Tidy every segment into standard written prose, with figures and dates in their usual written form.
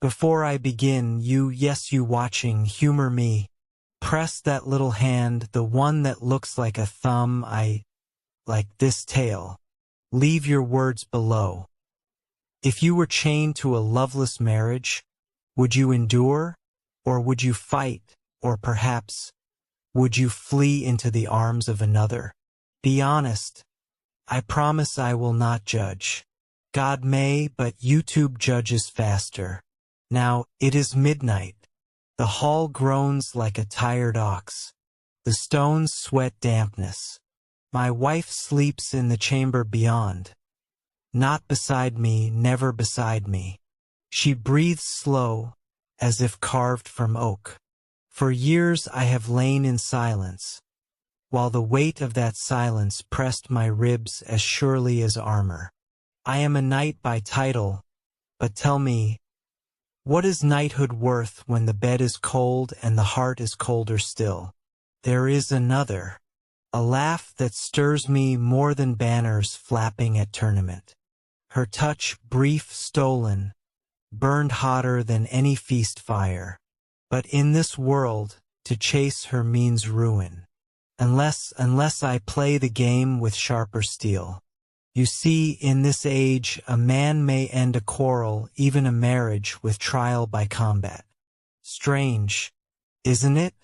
Before I begin, you watching, humor me. Press that little hand, the one that looks like a thumb. I like this tale. Leave your words below. If you were chained to a loveless marriage, would you endure? Or would you fight? Or perhaps, would you flee into the arms of another? Be honest. I promise I will not judge. God may, but YouTube judges faster. Now, it is midnight. The hall groans like a tired ox. The stones sweat dampness. My wife sleeps in the chamber beyond. Not beside me, never beside me. She breathes slow, as if carved from oak. For years I have lain in silence, while the weight of that silence pressed my ribs as surely as armor. I am a knight by title, but tell me, what is knighthood worth when the bed is cold and the heart is colder still? There is another, a laugh that stirs me more than banners flapping at tournament. Her touch, brief, stolen, burned hotter than any feast fire. But in this world, to chase her means ruin, unless I play the game with sharper steel. You see, in this age, a man may end a quarrel, even a marriage, with trial by combat. Strange, isn't it,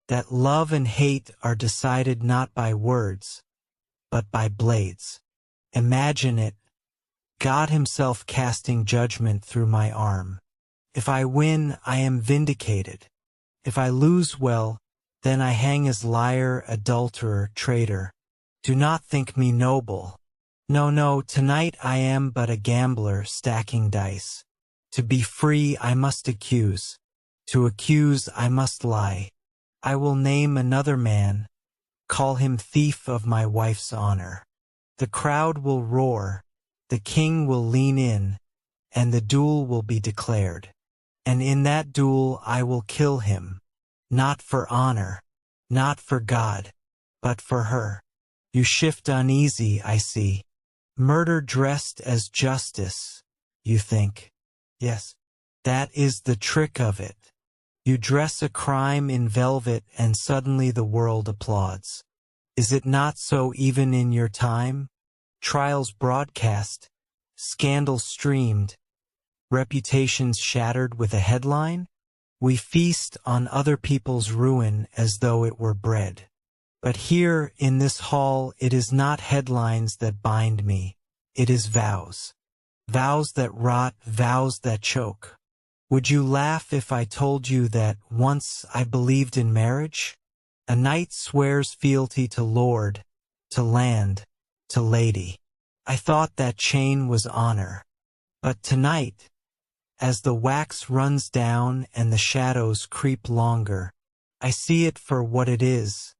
that love and hate are decided not by words, but by blades? Imagine it, God himself casting judgment through my arm. If I win, I am vindicated. If I lose, well, then I hang as liar, adulterer, traitor. Do not think me noble. No, tonight I am but a gambler stacking dice. To be free I must accuse. To accuse I must lie. I will name another man, call him thief of my wife's honor. The crowd will roar, the king will lean in, and the duel will be declared. And in that duel I will kill him, not for honor, not for God, but for her. You shift uneasy, I see. Murder dressed as justice, you think. Yes, that is the trick of it. You dress a crime in velvet and suddenly the world applauds. Is it not so even in your time? Trials broadcast, scandals streamed, reputations shattered with a headline? We feast on other people's ruin as though it were bread. But here, in this hall, it is not headlines that bind me. It is vows. Vows that rot, vows that choke. Would you laugh if I told you that once I believed in marriage? A knight swears fealty to lord, to land, to lady. I thought that chain was honor. But tonight, as the wax runs down and the shadows creep longer, I see it for what it is.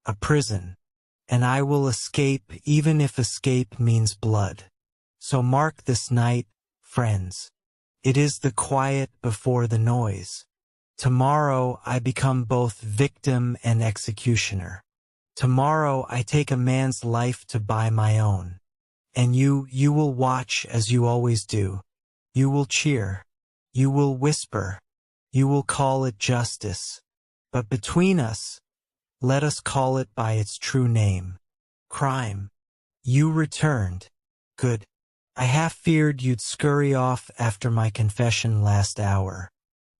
A prison, and I will escape even if escape means blood. So mark this night, friends. It is the quiet before the noise. Tomorrow I become both victim and executioner. Tomorrow I take a man's life to buy my own. And you will watch as you always do. You will cheer. You will whisper. You will call it justice. But between us, let us call it by its true name. Crime. You returned. Good. I half feared you'd scurry off after my confession last hour.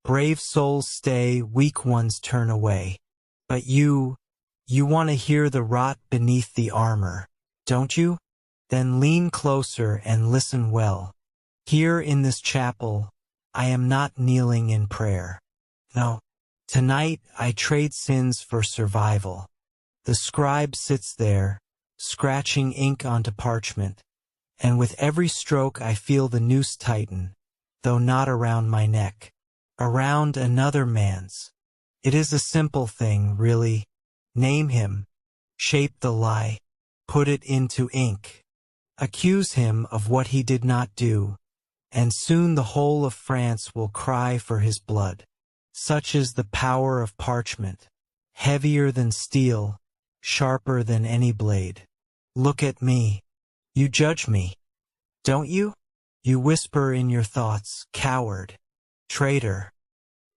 Brave souls stay, weak ones turn away. But you want to hear the rot beneath the armor, don't you? Then lean closer and listen well. Here in this chapel, I am not kneeling in prayer. No. Tonight I trade sins for survival. The scribe sits there, scratching ink onto parchment, and with every stroke I feel the noose tighten, though not around my neck, around another man's. It is a simple thing, really. Name him, shape the lie, put it into ink. Accuse him of what he did not do, and soon the whole of France will cry for his blood. Such is the power of parchment, heavier than steel, sharper than any blade. Look at me. You judge me, don't you? You whisper in your thoughts, coward. Traitor.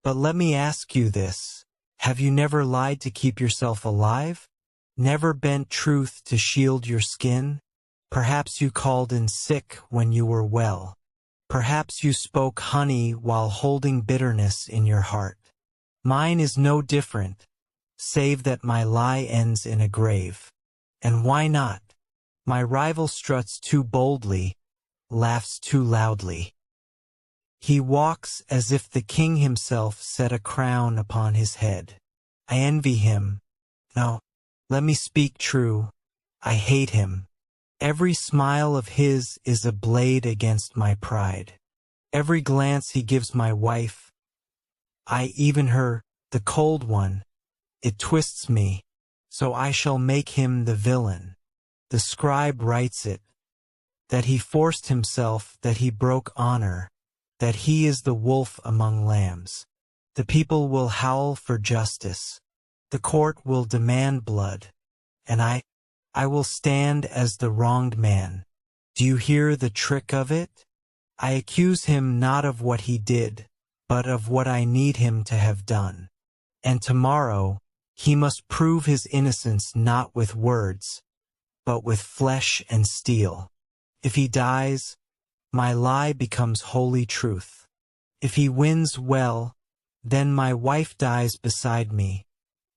But let me ask you this. Have you never lied to keep yourself alive? Never bent truth to shield your skin? Perhaps you called in sick when you were well. Perhaps you spoke honey while holding bitterness in your heart. Mine is no different, save that my lie ends in a grave. And why not? My rival struts too boldly, laughs too loudly. He walks as if the king himself set a crown upon his head. I envy him. No, let me speak true. I hate him. Every smile of his is a blade against my pride. Every glance he gives my wife, even her, the cold one, it twists me, so I shall make him the villain. The scribe writes it, that he forced himself, that he broke honor, that he is the wolf among lambs. The people will howl for justice. The court will demand blood. And I will stand as the wronged man. Do you hear the trick of it? I accuse him not of what he did, but of what I need him to have done. And tomorrow, he must prove his innocence not with words, but with flesh and steel. If he dies, my lie becomes holy truth. If he wins well, then my wife dies beside me,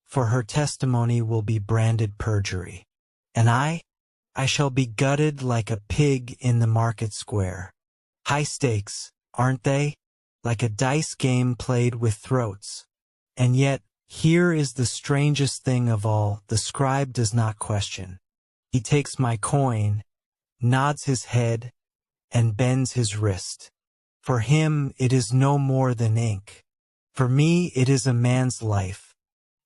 for her testimony will be branded perjury. And I shall be gutted like a pig in the market square. High stakes, aren't they? Like a dice game played with throats. And yet, here is the strangest thing of all, the scribe does not question. He takes my coin, nods his head, and bends his wrist. For him it is no more than ink. For me it is a man's life.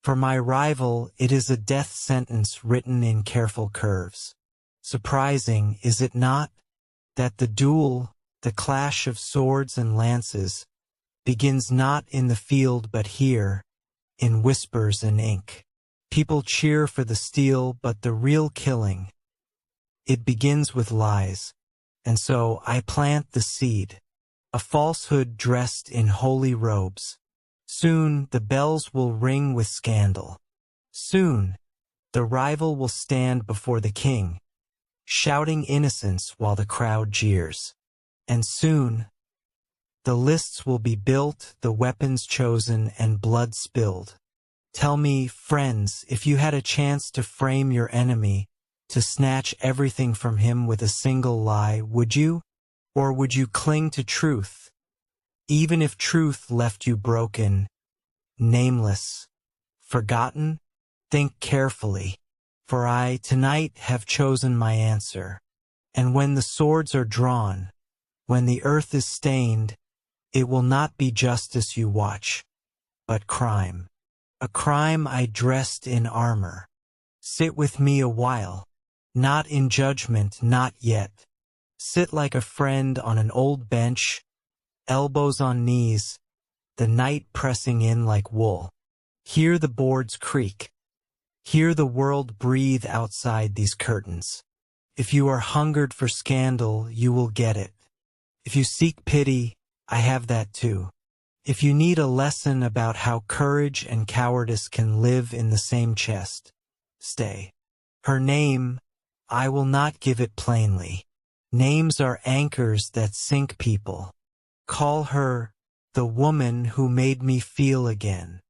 For my rival it is a death sentence written in careful curves. Surprising, is it not, that the duel, the clash of swords and lances, begins not in the field but here, in whispers and ink. People cheer for the steel, but the real killing, it begins with lies. And so I plant the seed, a falsehood dressed in holy robes. Soon the bells will ring with scandal. Soon the rival will stand before the king, shouting innocence while the crowd jeers. And soon the lists will be built, the weapons chosen, and blood spilled. Tell me, friends, if you had a chance to frame your enemy, to snatch everything from him with a single lie, would you? Or would you cling to truth, even if truth left you broken, nameless, forgotten? Think carefully, for I tonight have chosen my answer. And when the swords are drawn, when the earth is stained, it will not be justice you watch, but crime. A crime I dressed in armor. Sit with me a while. Not in judgment, not yet. Sit like a friend on an old bench, elbows on knees, the night pressing in like wool. Hear the boards creak. Hear the world breathe outside these curtains. If you are hungered for scandal, you will get it. If you seek pity, I have that too. If you need a lesson about how courage and cowardice can live in the same chest, stay. Her name, I will not give it plainly. Names are anchors that sink people. Call her the woman who made me feel again.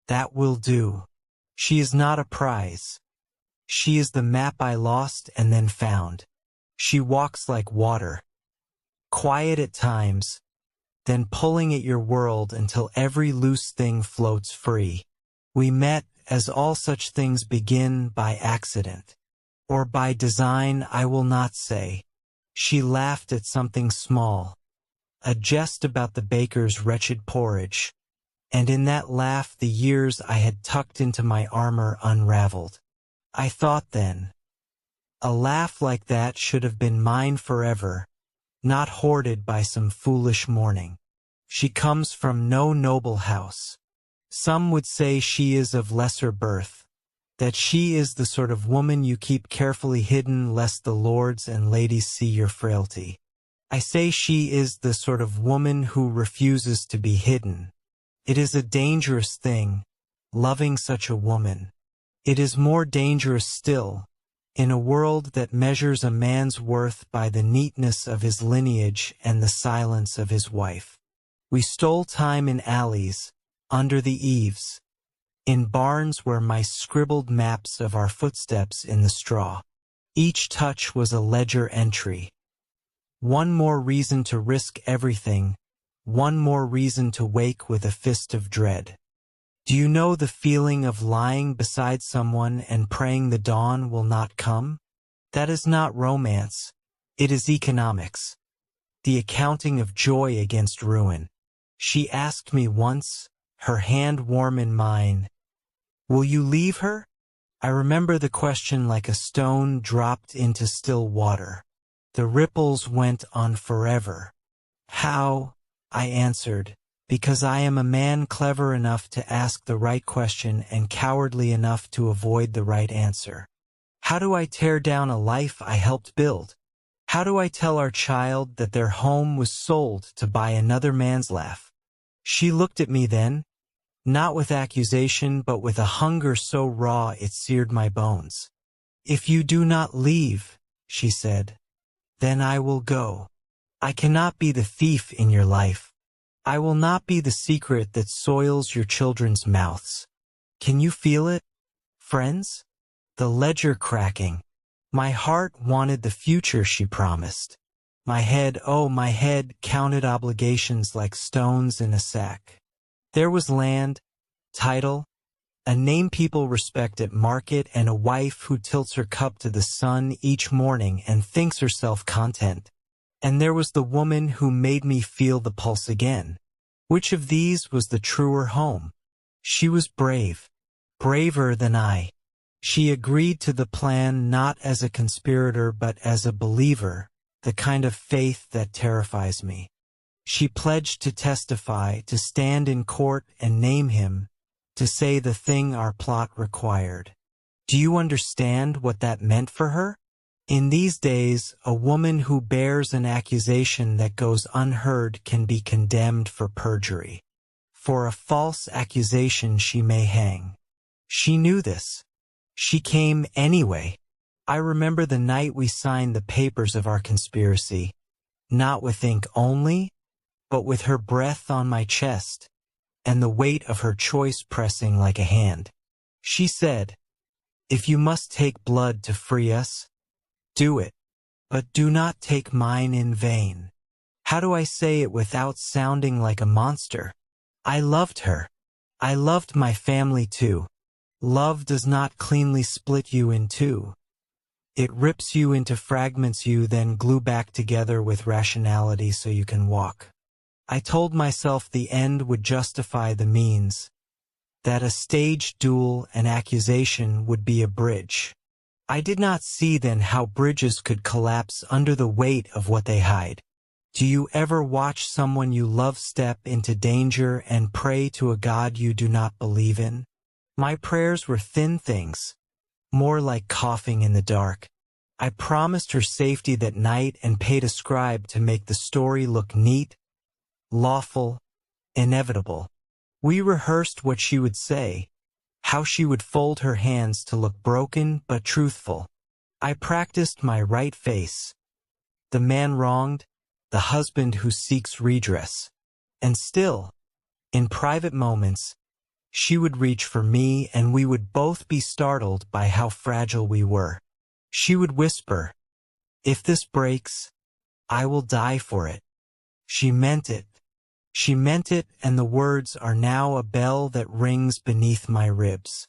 That will do. She is not a prize. She is the map I lost and then found. She walks like water, quiet at times, then pulling at your world until every loose thing floats free. We met, as all such things begin, by accident. Or by design, I will not say. She laughed at something small, a jest about the baker's wretched porridge, and in that laugh the years I had tucked into my armor unraveled. I thought then, a laugh like that should have been mine forever, not hoarded by some foolish morning. She comes from no noble house. Some would say she is of lesser birth, that she is the sort of woman you keep carefully hidden lest the lords and ladies see your frailty. I say she is the sort of woman who refuses to be hidden. It is a dangerous thing, loving such a woman. It is more dangerous still, in a world that measures a man's worth by the neatness of his lineage and the silence of his wife. We stole time in alleys, under the eaves, in barns where mice scribbled maps of our footsteps in the straw. Each touch was a ledger entry. One more reason to risk everything, one more reason to wake with a fist of dread. Do you know the feeling of lying beside someone and praying the dawn will not come? That is not romance. It is economics. The accounting of joy against ruin. She asked me once, her hand warm in mine, "Will you leave her?" I remember the question like a stone dropped into still water. The ripples went on forever. How? I answered. Because I am a man clever enough to ask the right question and cowardly enough to avoid the right answer. How do I tear down a life I helped build? How do I tell our child that their home was sold to buy another man's laugh? She looked at me then, not with accusation but with a hunger so raw it seared my bones. "If you do not leave," she said, "then I will go. I cannot be the thief in your life. I will not be the secret that soils your children's mouths." Can you feel it, friends? The ledger cracking. My heart wanted the future she promised. My head, oh my head, counted obligations like stones in a sack. There was land, title, a name people respect at market, and a wife who tilts her cup to the sun each morning and thinks herself content. And there was the woman who made me feel the pulse again. Which of these was the truer home? She was brave, braver than I. She agreed to the plan not as a conspirator but as a believer, the kind of faith that terrifies me. She pledged to testify, to stand in court and name him, to say the thing our plot required. Do you understand what that meant for her? In these days, a woman who bears an accusation that goes unheard can be condemned for perjury. For a false accusation she may hang. She knew this. She came anyway. I remember the night we signed the papers of our conspiracy, not with ink only, but with her breath on my chest, and the weight of her choice pressing like a hand. She said, "If you must take blood to free us, do it, but do not take mine in vain." How do I say it without sounding like a monster? I loved her. I loved my family too. Love does not cleanly split you in two. It rips you into fragments you then glue back together with rationality so you can walk. I told myself the end would justify the means, that a staged duel and accusation would be a bridge. I did not see then how bridges could collapse under the weight of what they hide. Do you ever watch someone you love step into danger and pray to a God you do not believe in? My prayers were thin things, more like coughing in the dark. I promised her safety that night and paid a scribe to make the story look neat, lawful, inevitable. We rehearsed what she would say, how she would fold her hands to look broken but truthful. I practiced my right face. The man wronged, the husband who seeks redress. And still, in private moments, she would reach for me and we would both be startled by how fragile we were. She would whisper, "If this breaks, I will die for it." She meant it. She meant it, and the words are now a bell that rings beneath my ribs.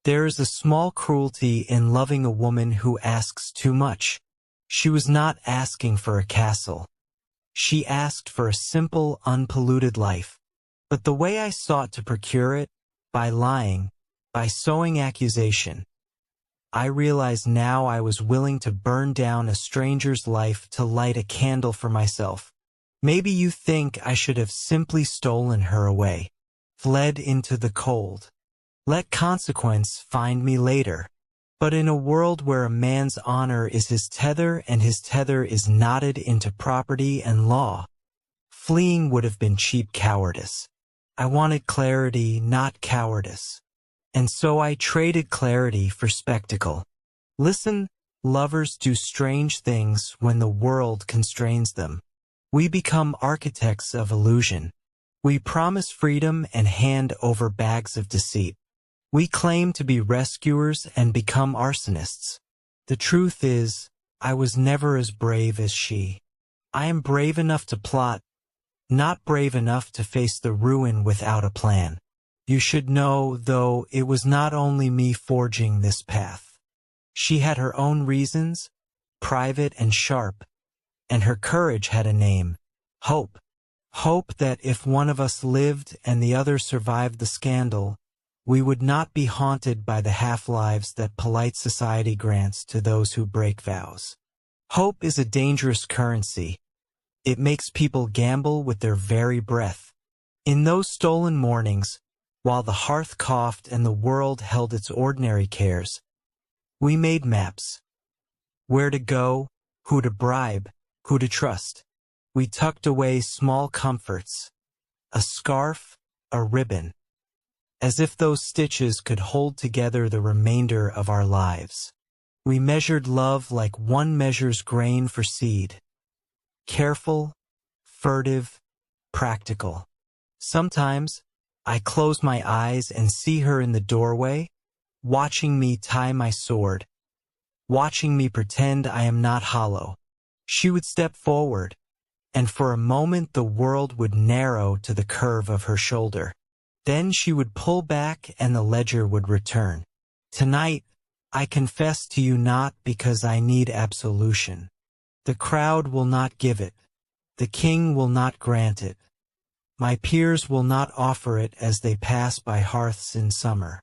There is a small cruelty in loving a woman who asks too much. She was not asking for a castle. She asked for a simple, unpolluted life. But the way I sought to procure it, by lying, by sowing accusation, I realize now I was willing to burn down a stranger's life to light a candle for myself. Maybe you think I should have simply stolen her away, fled into the cold. Let consequence find me later. But in a world where a man's honor is his tether and his tether is knotted into property and law, fleeing would have been cheap cowardice. I wanted clarity, not cowardice. And so I traded clarity for spectacle. Listen, lovers do strange things when the world constrains them. We become architects of illusion. We promise freedom and hand over bags of deceit. We claim to be rescuers and become arsonists. The truth is, I was never as brave as she. I am brave enough to plot, not brave enough to face the ruin without a plan. You should know, though, it was not only me forging this path. She had her own reasons, private and sharp, and her courage had a name: hope. Hope that if one of us lived and the other survived the scandal, we would not be haunted by the half-lives that polite society grants to those who break vows. Hope is a dangerous currency. It makes people gamble with their very breath. In those stolen mornings, while the hearth coughed and the world held its ordinary cares, we made maps. Where to go, who to bribe, who to trust. We tucked away small comforts, a scarf, a ribbon, as if those stitches could hold together the remainder of our lives. We measured love like one measures grain for seed. Careful, furtive, practical. Sometimes, I close my eyes and see her in the doorway, watching me tie my sword, watching me pretend I am not hollow. She would step forward, and for a moment the world would narrow to the curve of her shoulder. Then she would pull back and the ledger would return. Tonight, I confess to you not because I need absolution. The crowd will not give it. The king will not grant it. My peers will not offer it as they pass by hearths in summer.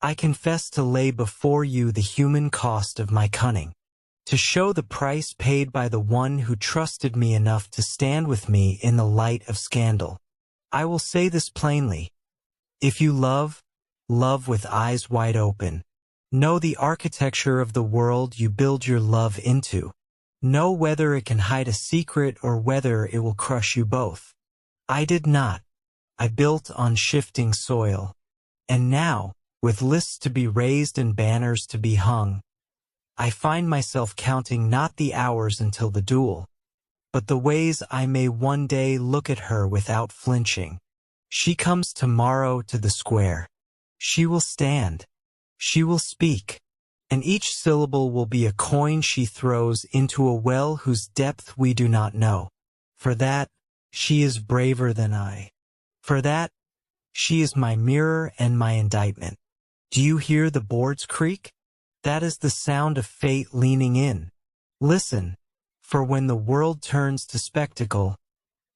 I confess to lay before you the human cost of my cunning, to show the price paid by the one who trusted me enough to stand with me in the light of scandal. I will say this plainly. If you love, love with eyes wide open. Know the architecture of the world you build your love into. Know whether it can hide a secret or whether it will crush you both. I did not. I built on shifting soil. And now, with lists to be raised and banners to be hung, I find myself counting not the hours until the duel, but the ways I may one day look at her without flinching. She comes tomorrow to the square. She will stand. She will speak. And each syllable will be a coin she throws into a well whose depth we do not know. For that, she is braver than I. For that, she is my mirror and my indictment. Do you hear the boards creak? That is the sound of fate leaning in. Listen, for when the world turns to spectacle,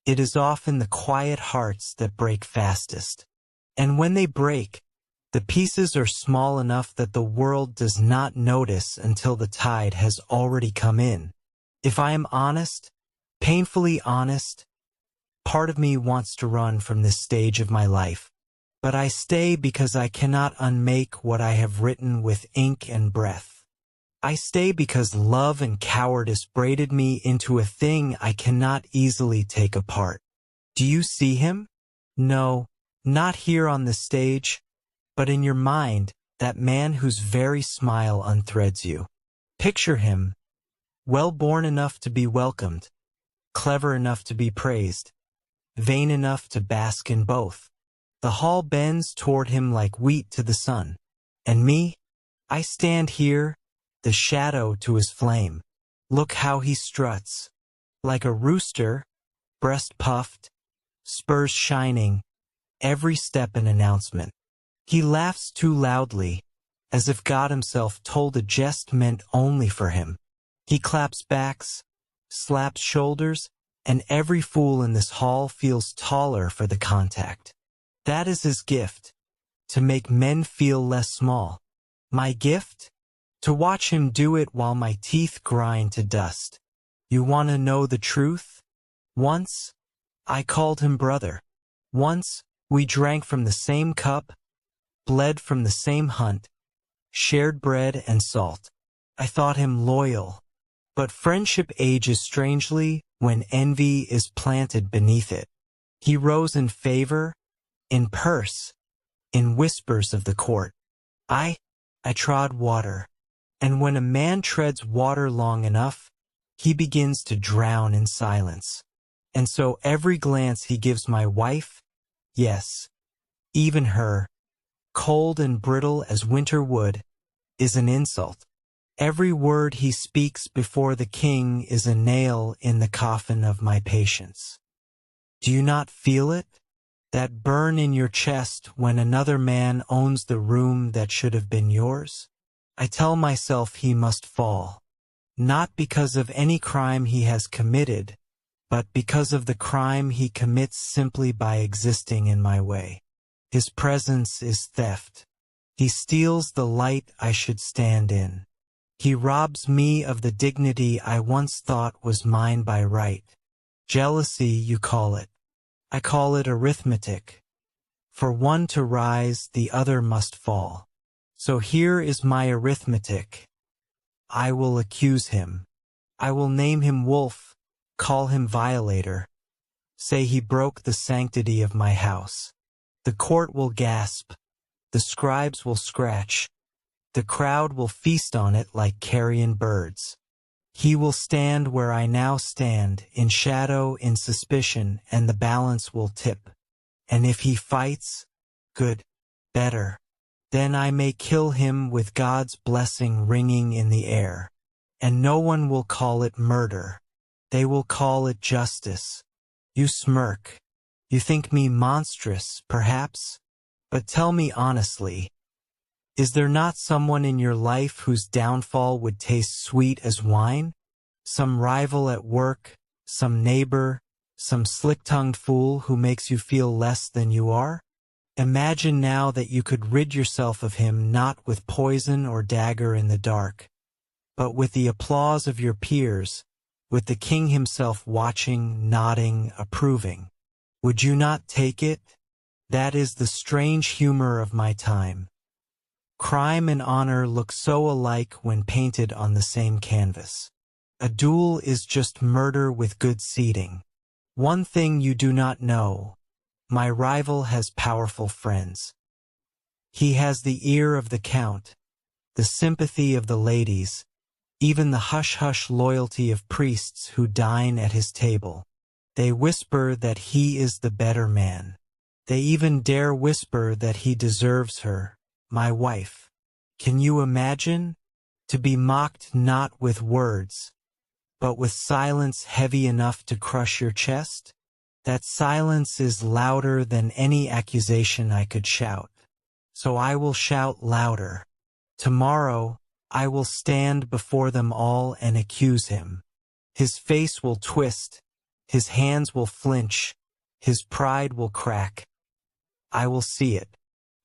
it is often the quiet hearts that break fastest. And when they break, the pieces are small enough that the world does not notice until the tide has already come in. If I am honest, painfully honest, part of me wants to run from this stage of my life. But I stay because I cannot unmake what I have written with ink and breath. I stay because love and cowardice braided me into a thing I cannot easily take apart. Do you see him? No, not here on the stage, but in your mind, that man whose very smile unthreads you. Picture him, well-born enough to be welcomed, clever enough to be praised, vain enough to bask in both. The hall bends toward him like wheat to the sun. And me? I stand here, the shadow to his flame. Look how he struts. Like a rooster, breast puffed, spurs shining, every step an announcement. He laughs too loudly, as if God himself told a jest meant only for him. He claps backs, slaps shoulders, and every fool in this hall feels taller for the contact. That is his gift, to make men feel less small. My gift? To watch him do it while my teeth grind to dust. You want to know the truth? Once, I called him brother. Once, we drank from the same cup, bled from the same hunt, shared bread and salt. I thought him loyal. But friendship ages strangely when envy is planted beneath it. He rose in favor, in purse, in whispers of the court. I trod water. And when a man treads water long enough, he begins to drown in silence. And so every glance he gives my wife, yes, even her, cold and brittle as winter wood, is an insult. Every word he speaks before the king is a nail in the coffin of my patience. Do you not feel it? That burn in your chest when another man owns the room that should have been yours? I tell myself he must fall, not because of any crime he has committed, but because of the crime he commits simply by existing in my way. His presence is theft. He steals the light I should stand in. He robs me of the dignity I once thought was mine by right. Jealousy, you call it. I call it arithmetic. For one to rise, the other must fall. So here is my arithmetic. I will accuse him. I will name him wolf, call him violator. Say he broke the sanctity of my house. The court will gasp. The scribes will scratch. The crowd will feast on it like carrion birds. He will stand where I now stand, in shadow, in suspicion, and the balance will tip. And if he fights, good, better. Then I may kill him with God's blessing ringing in the air. And no one will call it murder. They will call it justice. You smirk. You think me monstrous, perhaps? But tell me honestly, is there not someone in your life whose downfall would taste sweet as wine? Some rival at work, some neighbor, some slick-tongued fool who makes you feel less than you are? Imagine now that you could rid yourself of him not with poison or dagger in the dark, but with the applause of your peers, with the king himself watching, nodding, approving. Would you not take it? That is the strange humor of my time. Crime and honor look so alike when painted on the same canvas. A duel is just murder with good seating. One thing you do not know, my rival has powerful friends. He has the ear of the count, the sympathy of the ladies, even the hush-hush loyalty of priests who dine at his table. They whisper that he is the better man. They even dare whisper that he deserves her, my wife. Can you imagine? To be mocked not with words, but with silence heavy enough to crush your chest? That silence is louder than any accusation I could shout. So I will shout louder. Tomorrow, I will stand before them all and accuse him. His face will twist, his hands will flinch, his pride will crack. I will see it,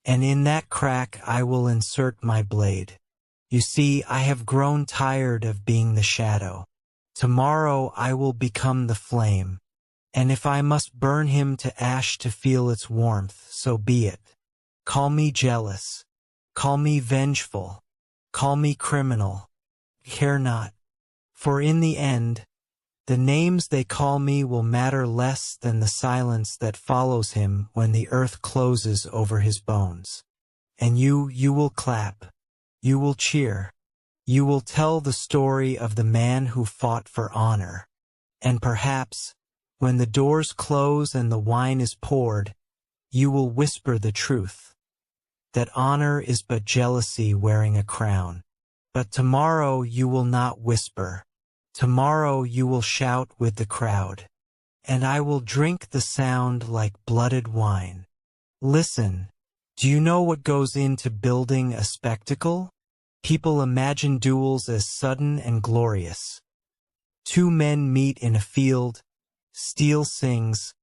and in that crack I will insert my blade. You see, I have grown tired of being the shadow. Tomorrow I will become the flame, and if I must burn him to ash to feel its warmth, so be it. Call me jealous, call me vengeful, call me criminal, care not, for in the end, the names they call me will matter less than the silence that follows him when the earth closes over his bones. And you will clap, you will cheer, you will tell the story of the man who fought for honor. And perhaps, when the doors close and the wine is poured, you will whisper the truth, that honor is but jealousy wearing a crown. But tomorrow you will not whisper. Tomorrow you will shout with the crowd, and I will drink the sound like blooded wine. Listen, do you know what goes into building a spectacle? People imagine duels as sudden and glorious. Two men meet in a field, steel sings,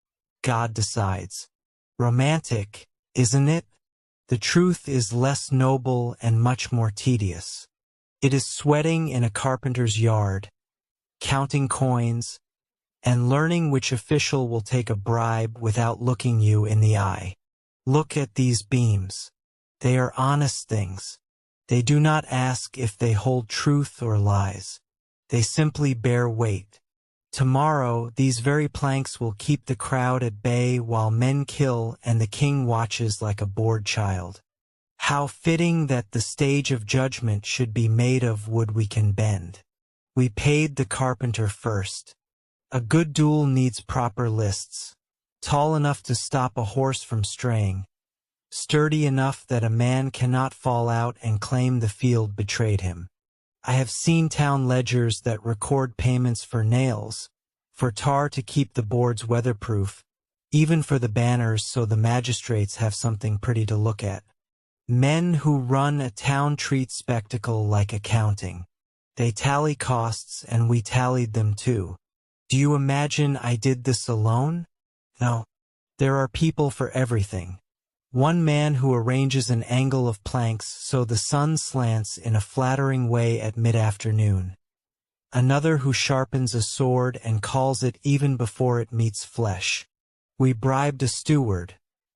God decides. Romantic, isn't it? The truth is less noble and much more tedious. It is sweating in a carpenter's yard, counting coins, and learning which official will take a bribe without looking you in the eye. Look at these beams. They are honest things. They do not ask if they hold truth or lies. They simply bear weight. Tomorrow, these very planks will keep the crowd at bay while men kill and the king watches like a bored child. How fitting that the stage of judgment should be made of wood we can bend. We paid the carpenter first. A good duel needs proper lists. Tall enough to stop a horse from straying. Sturdy enough that a man cannot fall out and claim the field betrayed him. I have seen town ledgers that record payments for nails, for tar to keep the boards weatherproof, even for the banners so the magistrates have something pretty to look at. Men who run a town treat spectacle like accounting. They tally costs and we tallied them too. Do you imagine I did this alone? No. There are people for everything. One man who arranges an angle of planks so the sun slants in a flattering way at mid-afternoon. Another who sharpens a sword and calls it even before it meets flesh. We bribed a steward.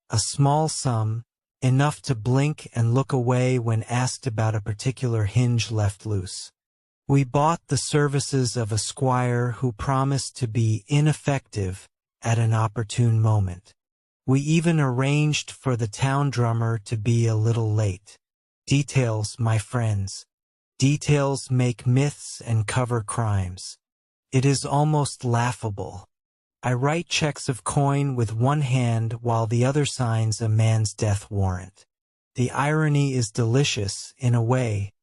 A small sum, enough to blink and look away when asked about a particular hinge left loose. We bought the services of a squire who promised to be ineffective at an opportune moment. We even arranged for the town drummer to be a little late. Details, my friends. Details make myths and cover crimes. It is almost laughable. I write checks of coin with one hand while the other signs a man's death warrant. The irony is delicious, in a way.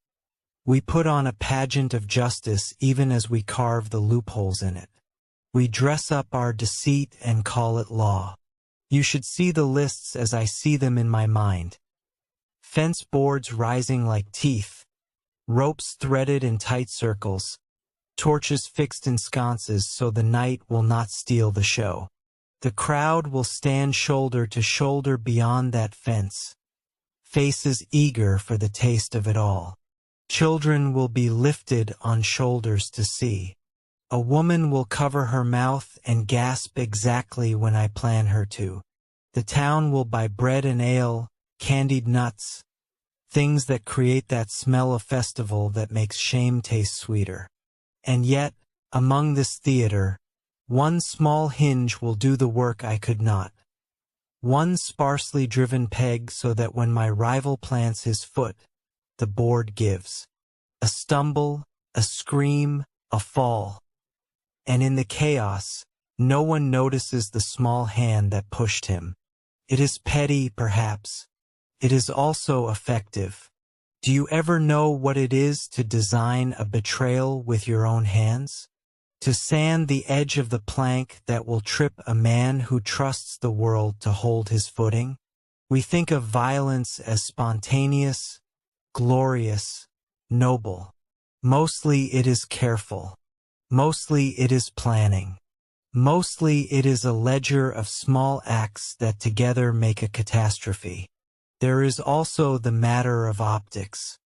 We put on a pageant of justice even as we carve the loopholes in it. We dress up our deceit and call it law. You should see the lists as I see them in my mind. Fence boards rising like teeth, ropes threaded in tight circles, torches fixed in sconces so the night will not steal the show. The crowd will stand shoulder to shoulder beyond that fence, faces eager for the taste of it all. Children will be lifted on shoulders to see. A woman will cover her mouth and gasp exactly when I plan her to. The town will buy bread and ale, candied nuts, things that create that smell of festival that makes shame taste sweeter. And yet, among this theater, one small hinge will do the work I could not. One sparsely driven peg so that when my rival plants his foot, the board gives. A stumble, a scream, a fall. And in the chaos, no one notices the small hand that pushed him. It is petty, perhaps. It is also effective. Do you ever know what it is to design a betrayal with your own hands? To sand the edge of the plank that will trip a man who trusts the world to hold his footing? We think of violence as spontaneous, glorious, noble. Mostly it is careful. Mostly it is planning. Mostly it is a ledger of small acts that together make a catastrophe. There is also the matter of optics.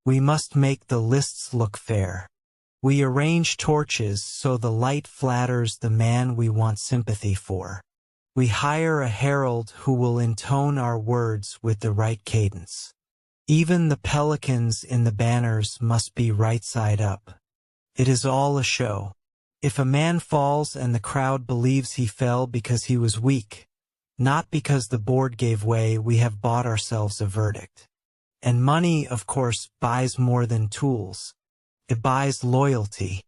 We must make the lists look fair. We arrange torches so the light flatters the man we want sympathy for. We hire a herald who will intone our words with the right cadence. Even the pelicans in the banners must be right side up. It is all a show. If a man falls and the crowd believes he fell because he was weak, not because the board gave way, we have bought ourselves a verdict. And money, of course, buys more than tools. It buys loyalty.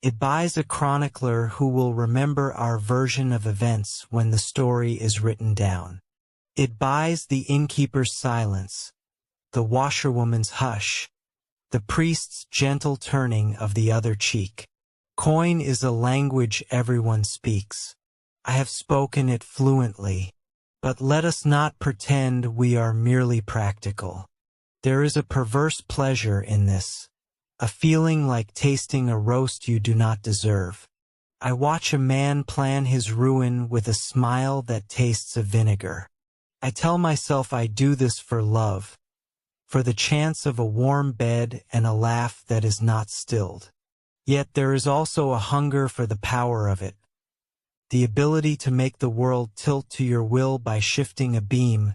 It buys a chronicler who will remember our version of events when the story is written down. It buys the innkeeper's silence, the washerwoman's hush, the priest's gentle turning of the other cheek. Coin is a language everyone speaks. I have spoken it fluently. But let us not pretend we are merely practical. There is a perverse pleasure in this, a feeling like tasting a roast you do not deserve. I watch a man plan his ruin with a smile that tastes of vinegar. I tell myself I do this for love, for the chance of a warm bed and a laugh that is not stilled. Yet there is also a hunger for the power of it, the ability to make the world tilt to your will by shifting a beam,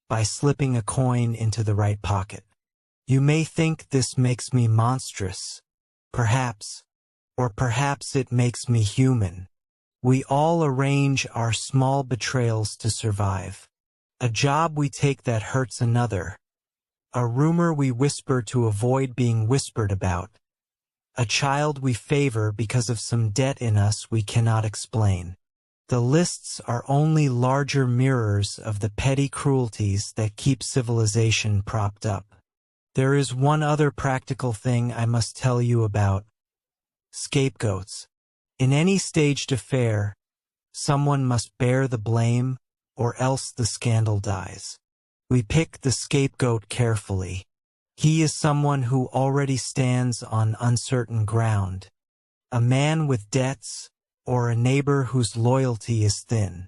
by slipping a coin into the right pocket. You may think this makes me monstrous. Perhaps. Or perhaps it makes me human. We all arrange our small betrayals to survive. A job we take that hurts another. A rumor we whisper to avoid being whispered about. A child we favor because of some debt in us we cannot explain. The lists are only larger mirrors of the petty cruelties that keep civilization propped up. There is one other practical thing I must tell you about. Scapegoats. In any staged affair, someone must bear the blame, or else the scandal dies. We pick the scapegoat carefully. He is someone who already stands on uncertain ground. A man with debts, or a neighbor whose loyalty is thin.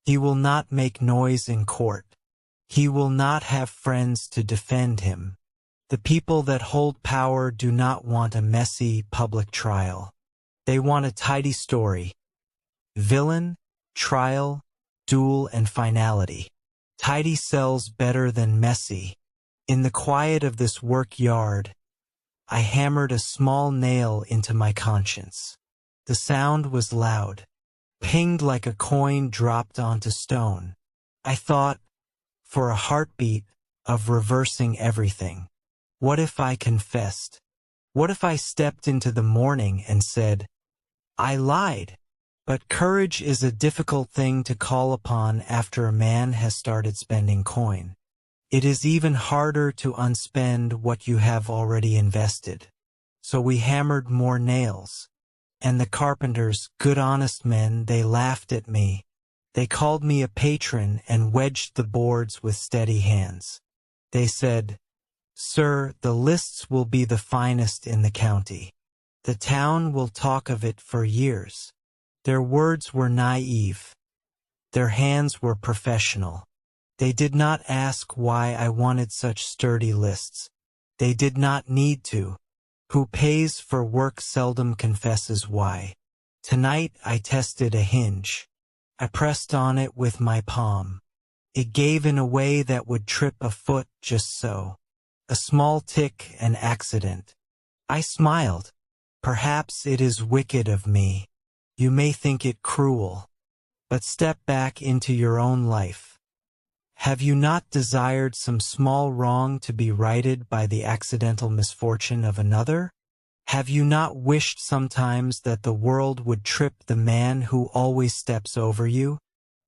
He will not make noise in court. He will not have friends to defend him. The people that hold power do not want a messy public trial. They want a tidy story. Villain, trial, duel, and finality. Tidy sells better than messy. In the quiet of this work yard, I hammered a small nail into my conscience. The sound was loud, pinged like a coin dropped onto stone. I thought, for a heartbeat, of reversing everything. What if I confessed? What if I stepped into the morning and said, I lied? But courage is a difficult thing to call upon after a man has started spending coin. It is even harder to unspend what you have already invested. So we hammered more nails. And the carpenters, good honest men, they laughed at me. They called me a patron and wedged the boards with steady hands. They said, Sir, the lists will be the finest in the county. The town will talk of it for years. Their words were naive. Their hands were professional. They did not ask why I wanted such sturdy lists. They did not need to. Who pays for work seldom confesses why. Tonight I tested a hinge. I pressed on it with my palm. It gave in a way that would trip a foot just so. A small tick, an accident. I smiled. Perhaps it is wicked of me. You may think it cruel. But step back into your own life. Have you not desired some small wrong to be righted by the accidental misfortune of another? Have you not wished sometimes that the world would trip the man who always steps over you?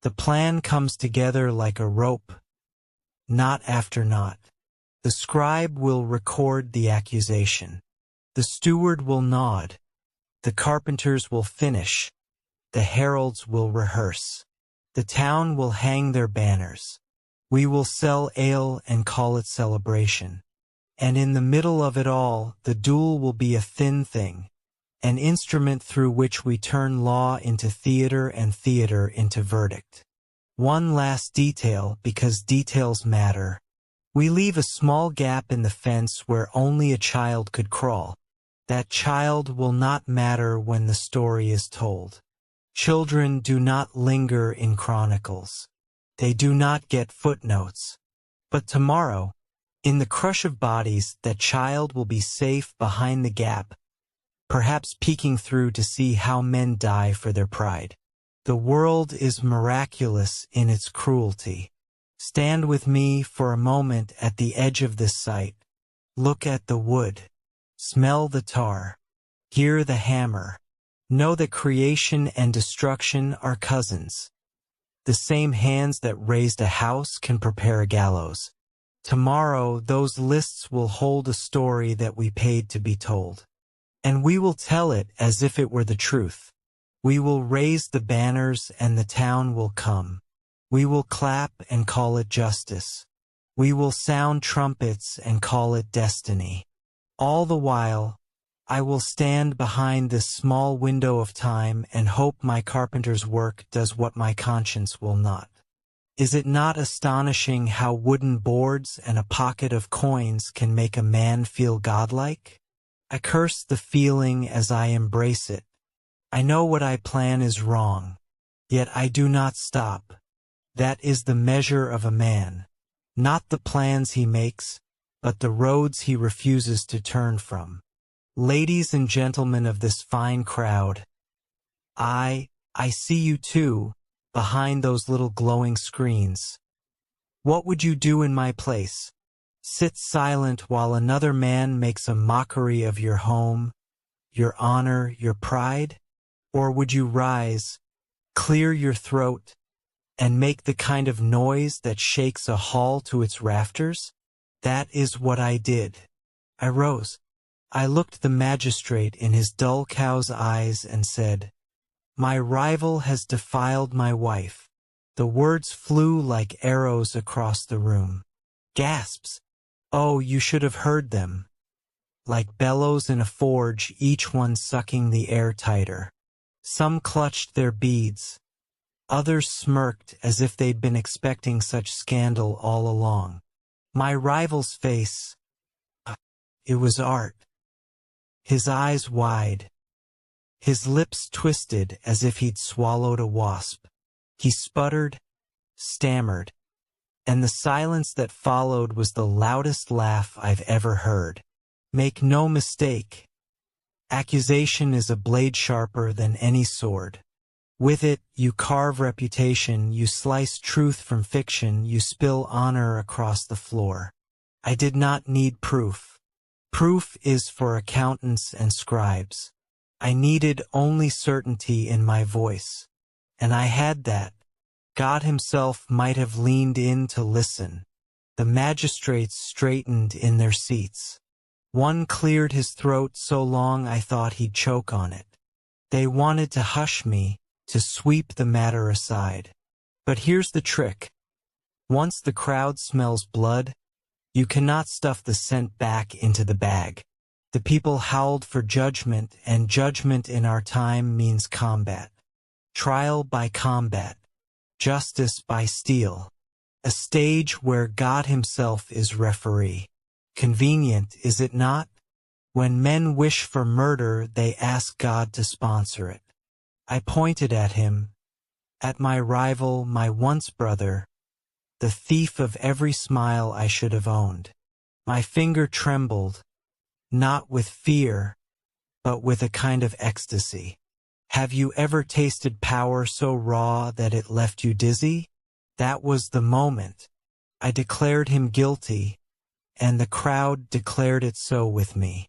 The plan comes together like a rope, knot after knot. The scribe will record the accusation. The steward will nod. The carpenters will finish. The heralds will rehearse. The town will hang their banners. We will sell ale and call it celebration. And in the middle of it all, the duel will be a thin thing, an instrument through which we turn law into theater and theater into verdict. One last detail, because details matter. We leave a small gap in the fence where only a child could crawl. That child will not matter when the story is told. Children do not linger in chronicles. They do not get footnotes. But tomorrow, in the crush of bodies, that child will be safe behind the gap, perhaps peeking through to see how men die for their pride. The world is miraculous in its cruelty. Stand with me for a moment at the edge of this site. Look at the wood. Smell the tar. Hear the hammer. Know that creation and destruction are cousins. The same hands that raised a house can prepare a gallows. Tomorrow, those lists will hold a story that we paid to be told. And we will tell it as if it were the truth. We will raise the banners and the town will come. We will clap and call it justice. We will sound trumpets and call it destiny. All the while, I will stand behind this small window of time and hope my carpenter's work does what my conscience will not. Is it not astonishing how wooden boards and a pocket of coins can make a man feel godlike? I curse the feeling as I embrace it. I know what I plan is wrong, yet I do not stop. That is the measure of a man. Not the plans he makes, but the roads he refuses to turn from. Ladies and gentlemen of this fine crowd, I see you too, behind those little glowing screens. What would you do in my place? Sit silent while another man makes a mockery of your home, your honor, your pride? Or would you rise, clear your throat, and make the kind of noise that shakes a hall to its rafters? That is what I did. I rose. I looked the magistrate in his dull cow's eyes and said, "My rival has defiled my wife." The words flew like arrows across the room. Gasps. Oh, you should have heard them. Like bellows in a forge, each one sucking the air tighter. Some clutched their beads. Others smirked as if they'd been expecting such scandal all along. My rival's face, it was art. His eyes wide. His lips twisted as if he'd swallowed a wasp. He sputtered, stammered, and the silence that followed was the loudest laugh I've ever heard. Make no mistake, accusation is a blade sharper than any sword. With it, you carve reputation, you slice truth from fiction, you spill honor across the floor. I did not need proof. Proof is for accountants and scribes. I needed only certainty in my voice. And I had that. God himself might have leaned in to listen. The magistrates straightened in their seats. One cleared his throat so long I thought he'd choke on it. They wanted to hush me, to sweep the matter aside. But here's the trick. Once the crowd smells blood, you cannot stuff the scent back into the bag. The people howled for judgment, and judgment in our time means combat. Trial by combat. Justice by steel. A stage where God himself is referee. Convenient, is it not? When men wish for murder, they ask God to sponsor it. I pointed at him, at my rival, my once brother, the thief of every smile I should have owned. My finger trembled, not with fear, but with a kind of ecstasy. Have you ever tasted power so raw that it left you dizzy? That was the moment. I declared him guilty, and the crowd declared it so with me.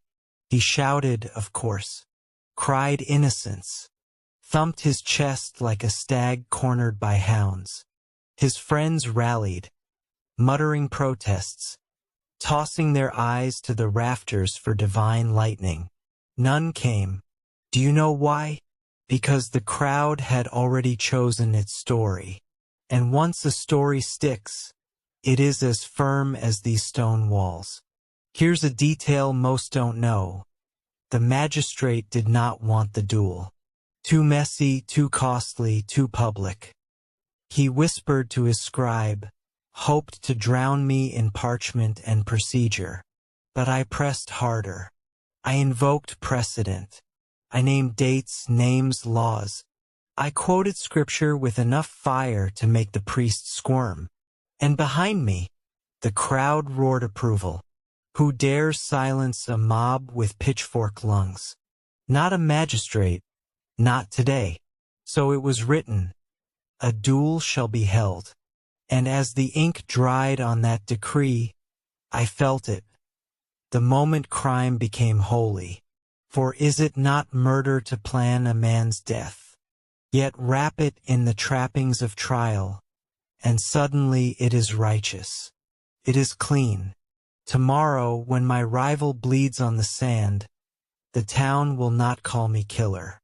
He shouted, of course, cried innocence, thumped his chest like a stag cornered by hounds. His friends rallied, muttering protests, tossing their eyes to the rafters for divine lightning. None came. Do you know why? Because the crowd had already chosen its story. And once a story sticks, it is as firm as these stone walls. Here's a detail most don't know. The magistrate did not want the duel. Too messy, too costly, too public. He whispered to his scribe, hoped to drown me in parchment and procedure. But I pressed harder. I invoked precedent. I named dates, names, laws. I quoted scripture with enough fire to make the priest squirm. And behind me, the crowd roared approval. Who dares silence a mob with pitchfork lungs? Not a magistrate, not today. So it was written, a duel shall be held. And as the ink dried on that decree, I felt it. The moment crime became holy. For is it not murder to plan a man's death? Yet wrap it in the trappings of trial, and suddenly it is righteous. It is clean. Tomorrow, when my rival bleeds on the sand, the town will not call me killer.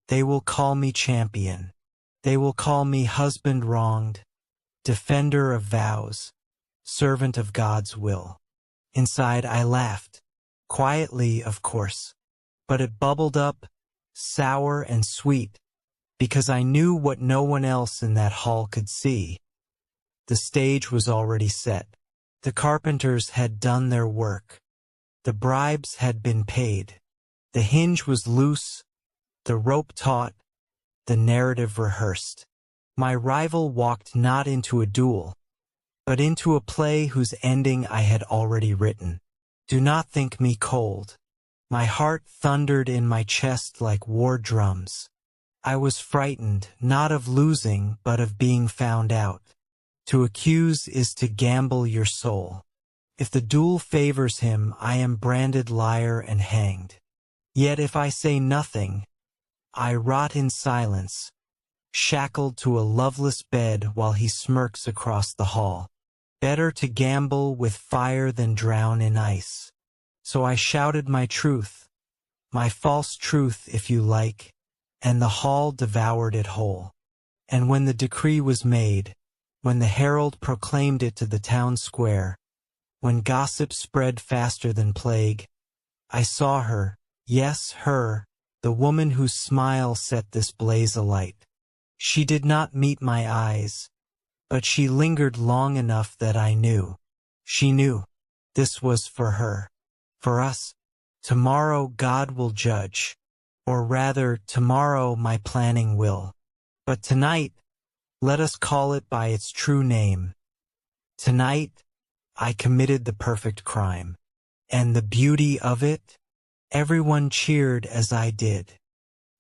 They will call me champion. They will call me husband wronged, defender of vows, servant of God's will. Inside I laughed. Quietly, of course. But it bubbled up, sour and sweet, because I knew what no one else in that hall could see. The stage was already set. The carpenters had done their work. The bribes had been paid. The hinge was loose, the rope taut, the narrative rehearsed. My rival walked not into a duel. but into a play whose ending I had already written. Do not think me cold. My heart thundered in my chest like war drums. I was frightened, not of losing, but of being found out. To accuse is to gamble your soul. If the duel favors him, I am branded liar and hanged. Yet if I say nothing, I rot in silence, shackled to a loveless bed while he smirks across the hall. Better to gamble with fire than drown in ice. So I shouted my truth, my false truth if you like, and the hall devoured it whole. And when the decree was made, when the herald proclaimed it to the town square, when gossip spread faster than plague, I saw her, yes, her, the woman whose smile set this blaze alight. She did not meet my eyes, but she lingered long enough that I knew. She knew. This was for her. For us. Tomorrow God will judge. Or rather, tomorrow my planning will. But tonight, let us call it by its true name. Tonight, I committed the perfect crime. And the beauty of it? Everyone cheered as I did.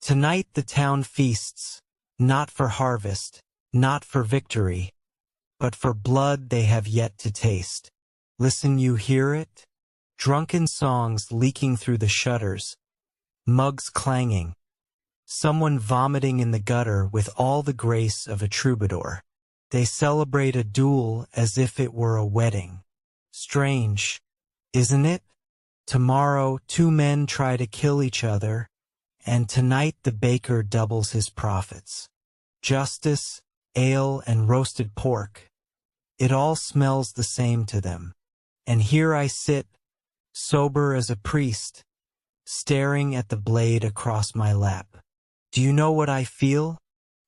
Tonight the town feasts, not for harvest, not for victory, but for blood they have yet to taste. Listen, you hear it? Drunken songs leaking through the shutters, mugs clanging, someone vomiting in the gutter with all the grace of a troubadour. They celebrate a duel as if it were a wedding. Strange, isn't it? Tomorrow 2 men try to kill each other, and tonight the baker doubles his profits. Justice, ale, and roasted pork. It all smells the same to them. And here I sit, sober as a priest, staring at the blade across my lap. Do you know what I feel?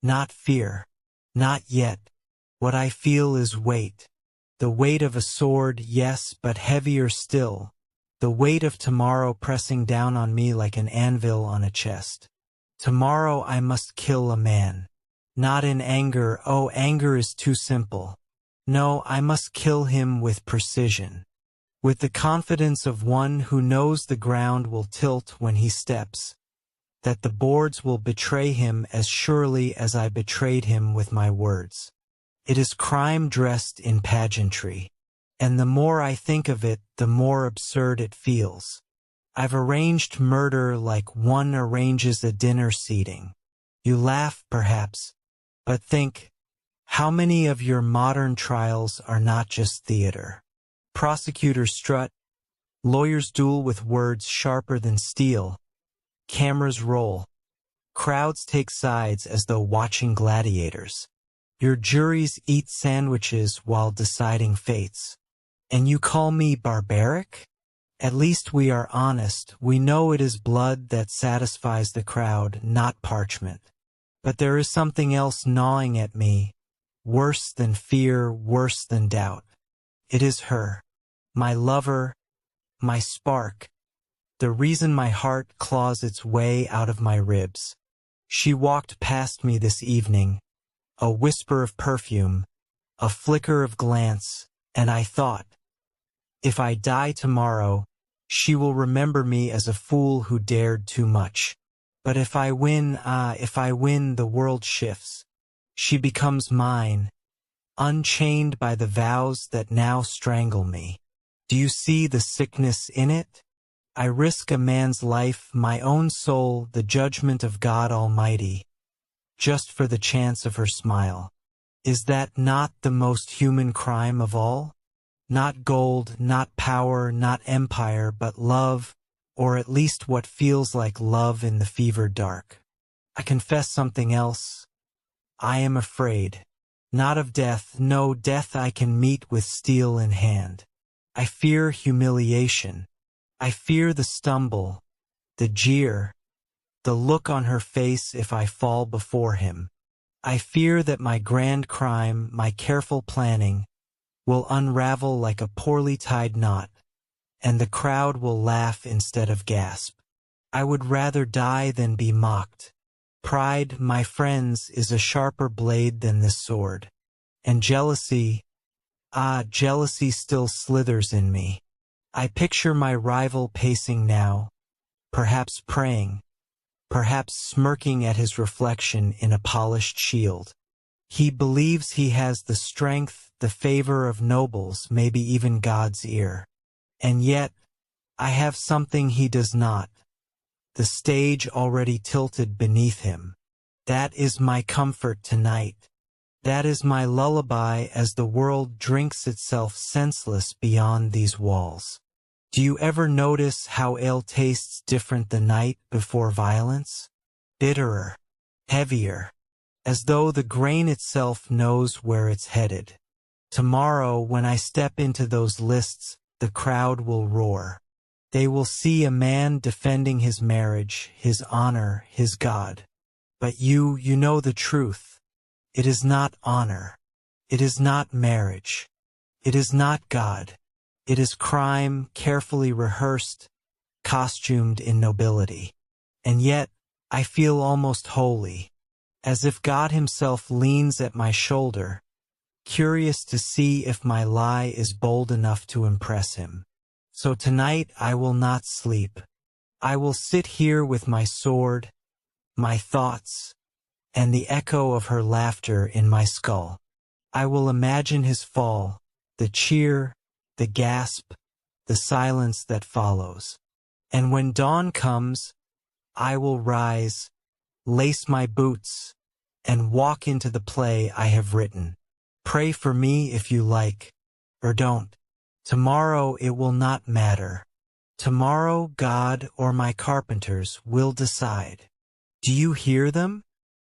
Not fear. Not yet. What I feel is weight. The weight of a sword, yes, but heavier still. The weight of tomorrow pressing down on me like an anvil on a chest. Tomorrow I must kill a man. Not in anger, oh, anger is too simple. No, I must kill him with precision. With the confidence of one who knows the ground will tilt when he steps, that the boards will betray him as surely as I betrayed him with my words. It is crime dressed in pageantry. And the more I think of it, the more absurd it feels. I've arranged murder like one arranges a dinner seating. You laugh, perhaps, but think, how many of your modern trials are not just theater? Prosecutors strut, lawyers duel with words sharper than steel, cameras roll, crowds take sides as though watching gladiators. Your juries eat sandwiches while deciding fates. And you call me barbaric? At least we are honest. We know it is blood that satisfies the crowd, not parchment. But there is something else gnawing at me, worse than fear, worse than doubt. It is her, my lover, my spark, the reason my heart claws its way out of my ribs. She walked past me this evening, a whisper of perfume, a flicker of glance, and I thought, if I die tomorrow, she will remember me as a fool who dared too much. But if I win, the world shifts. She becomes mine, unchained by the vows that now strangle me. Do you see the sickness in it? I risk a man's life, my own soul, the judgment of God Almighty, just for the chance of her smile. Is that not the most human crime of all? Not gold, not power, not empire, but love, or at least what feels like love in the fevered dark. I confess something else. I am afraid. Not of death, no death I can meet with steel in hand. I fear humiliation. I fear the stumble, the jeer, the look on her face if I fall before him. I fear that my grand crime, my careful planning, will unravel like a poorly tied knot, and the crowd will laugh instead of gasp. I would rather die than be mocked. Pride, my friends, is a sharper blade than this sword. And jealousy, Ah, jealousy still slithers in me. I picture my rival pacing now, perhaps praying, perhaps smirking at his reflection in a polished shield. He believes he has the strength, the favor of nobles, maybe even God's ear. And yet, I have something he does not. The stage already tilted beneath him. That is my comfort tonight. That is my lullaby as the world drinks itself senseless beyond these walls. Do you ever notice how ale tastes different the night before violence? Bitterer, heavier, as though the grain itself knows where it's headed. Tomorrow, when I step into those lists, the crowd will roar. They will see a man defending his marriage, his honor, his God. But you know the truth. It is not honor. It is not marriage. It is not God. It is crime carefully rehearsed, costumed in nobility. And yet, I feel almost holy, as if God himself leans at my shoulder, curious to see if my lie is bold enough to impress him. So tonight I will not sleep. I will sit here with my sword, my thoughts, and the echo of her laughter in my skull. I will imagine his fall, the cheer, the gasp, the silence that follows. And when dawn comes, I will rise, lace my boots, and walk into the play I have written. Pray for me if you like, or don't. Tomorrow it will not matter. Tomorrow God or my carpenters will decide. Do you hear them?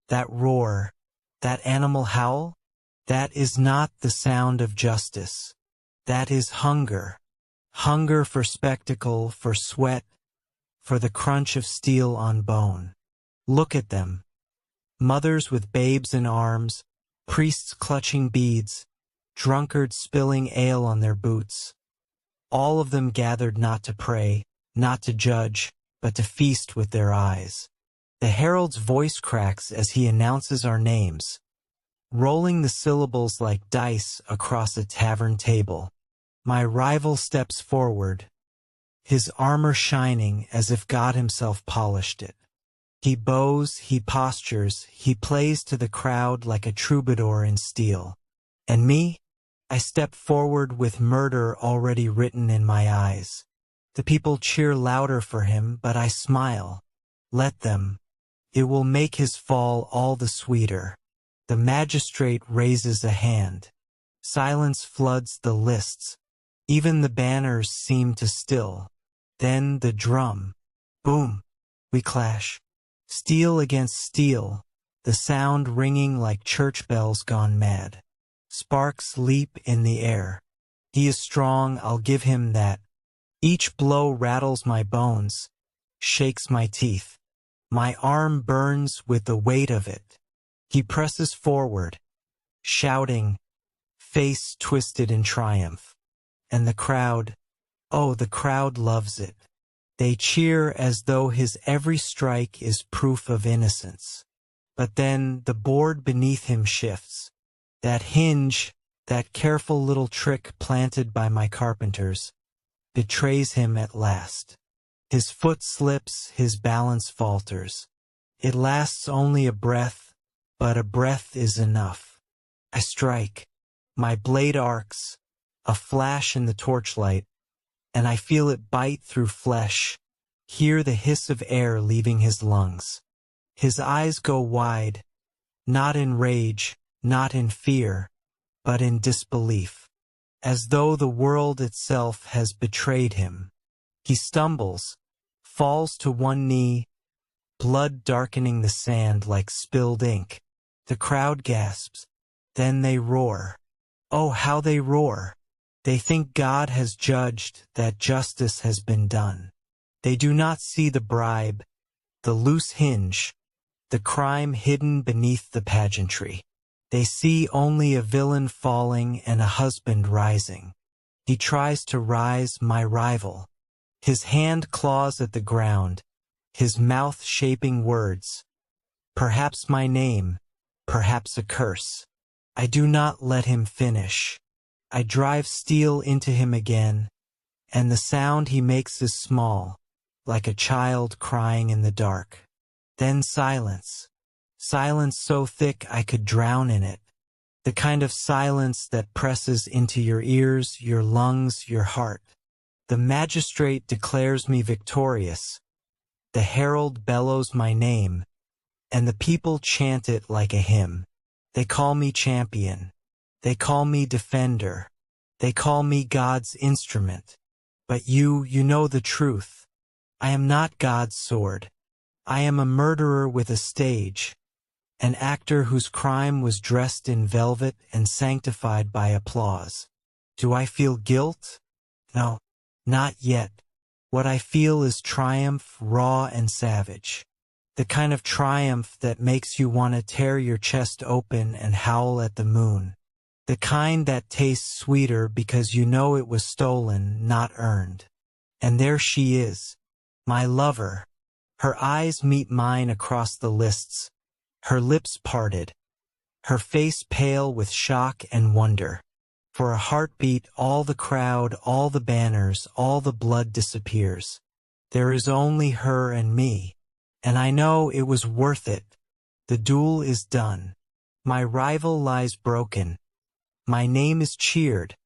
That roar, that animal howl? That is not the sound of justice. That is hunger. Hunger for spectacle, for sweat, for the crunch of steel on bone. Look at them. Mothers with babes in arms, priests clutching beads, drunkards spilling ale on their boots. All of them gathered not to pray, not to judge, but to feast with their eyes. The herald's voice cracks as he announces our names, rolling the syllables like dice across a tavern table. My rival steps forward, his armor shining as if God himself polished it. He bows, he postures, he plays to the crowd like a troubadour in steel. And me? I step forward with murder already written in my eyes. The people cheer louder for him, but I smile. Let them. It will make his fall all the sweeter. The magistrate raises a hand. Silence floods the lists. Even the banners seem to still. Then the drum. Boom. We clash. Steel against steel, the sound ringing like church bells gone mad. Sparks leap in the air. He is strong, I'll give him that. Each blow rattles my bones, shakes my teeth. My arm burns with the weight of it. He presses forward, shouting, face twisted in triumph. And the crowd, oh, the crowd loves it. They cheer as though his every strike is proof of innocence. But then the board beneath him shifts. That hinge, that careful little trick planted by my carpenters, betrays him at last. His foot slips, his balance falters. It lasts only a breath, but a breath is enough. I strike. My blade arcs, a flash in the torchlight, and I feel it bite through flesh, hear the hiss of air leaving his lungs. His eyes go wide, not in rage, not in fear, but in disbelief, as though the world itself has betrayed him. He stumbles, falls to one knee, blood darkening the sand like spilled ink. The crowd gasps. Then they roar. Oh, how they roar! They think God has judged, that justice has been done. They do not see the bribe, the loose hinge, the crime hidden beneath the pageantry. They see only a villain falling and a husband rising. He tries to rise, my rival. His hand claws at the ground, his mouth shaping words. Perhaps my name, perhaps a curse. I do not let him finish. I drive steel into him again, and the sound he makes is small, like a child crying in the dark. Then silence. Silence so thick I could drown in it. The kind of silence that presses into your ears, your lungs, your heart. The magistrate declares me victorious. The herald bellows my name, and the people chant it like a hymn. They call me champion. They call me defender. They call me God's instrument. But you know the truth. I am not God's sword. I am a murderer with a stage, an actor whose crime was dressed in velvet and sanctified by applause. Do I feel guilt? No, not yet. What I feel is triumph, raw and savage. The kind of triumph that makes you want to tear your chest open and howl at the moon. The kind that tastes sweeter because you know it was stolen, not earned. And there she is, my lover. Her eyes meet mine across the lists, her lips parted, her face pale with shock and wonder. For a heartbeat, all the crowd, all the banners, all the blood disappears. There is only her and me. And I know it was worth it. The duel is done. My rival lies broken. My name is cheered.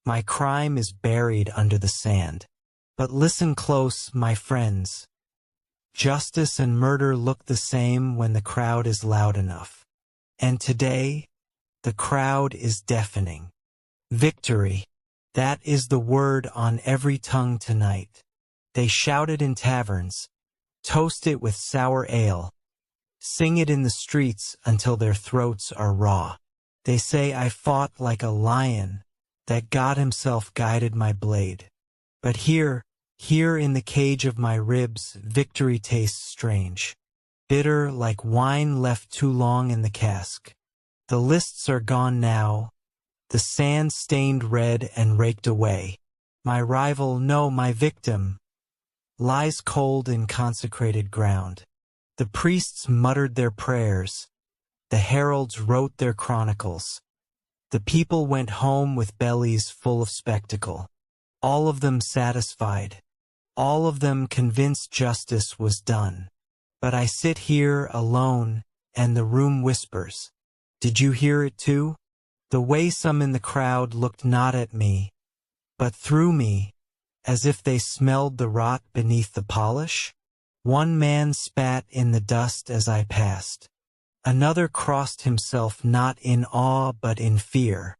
My crime is buried under the sand. But listen close, my friends. Justice and murder look the same when the crowd is loud enough. And today, the crowd is deafening. Victory. That is the word on every tongue tonight. They shout it in taverns. Toast it with sour ale. Sing it in the streets until their throats are raw. They say I fought like a lion, that God himself guided my blade. But here in the cage of my ribs, victory tastes strange. Bitter like wine left too long in the cask. The lists are gone now, the sand stained red and raked away. My rival, no, my victim, lies cold in consecrated ground. The priests muttered their prayers. The heralds wrote their chronicles. The people went home with bellies full of spectacle. All of them satisfied. All of them convinced justice was done. But I sit here alone, and the room whispers. Did you hear it too? The way some in the crowd looked not at me, but through me, as if they smelled the rot beneath the polish. One man spat in the dust as I passed. Another crossed himself not in awe but in fear.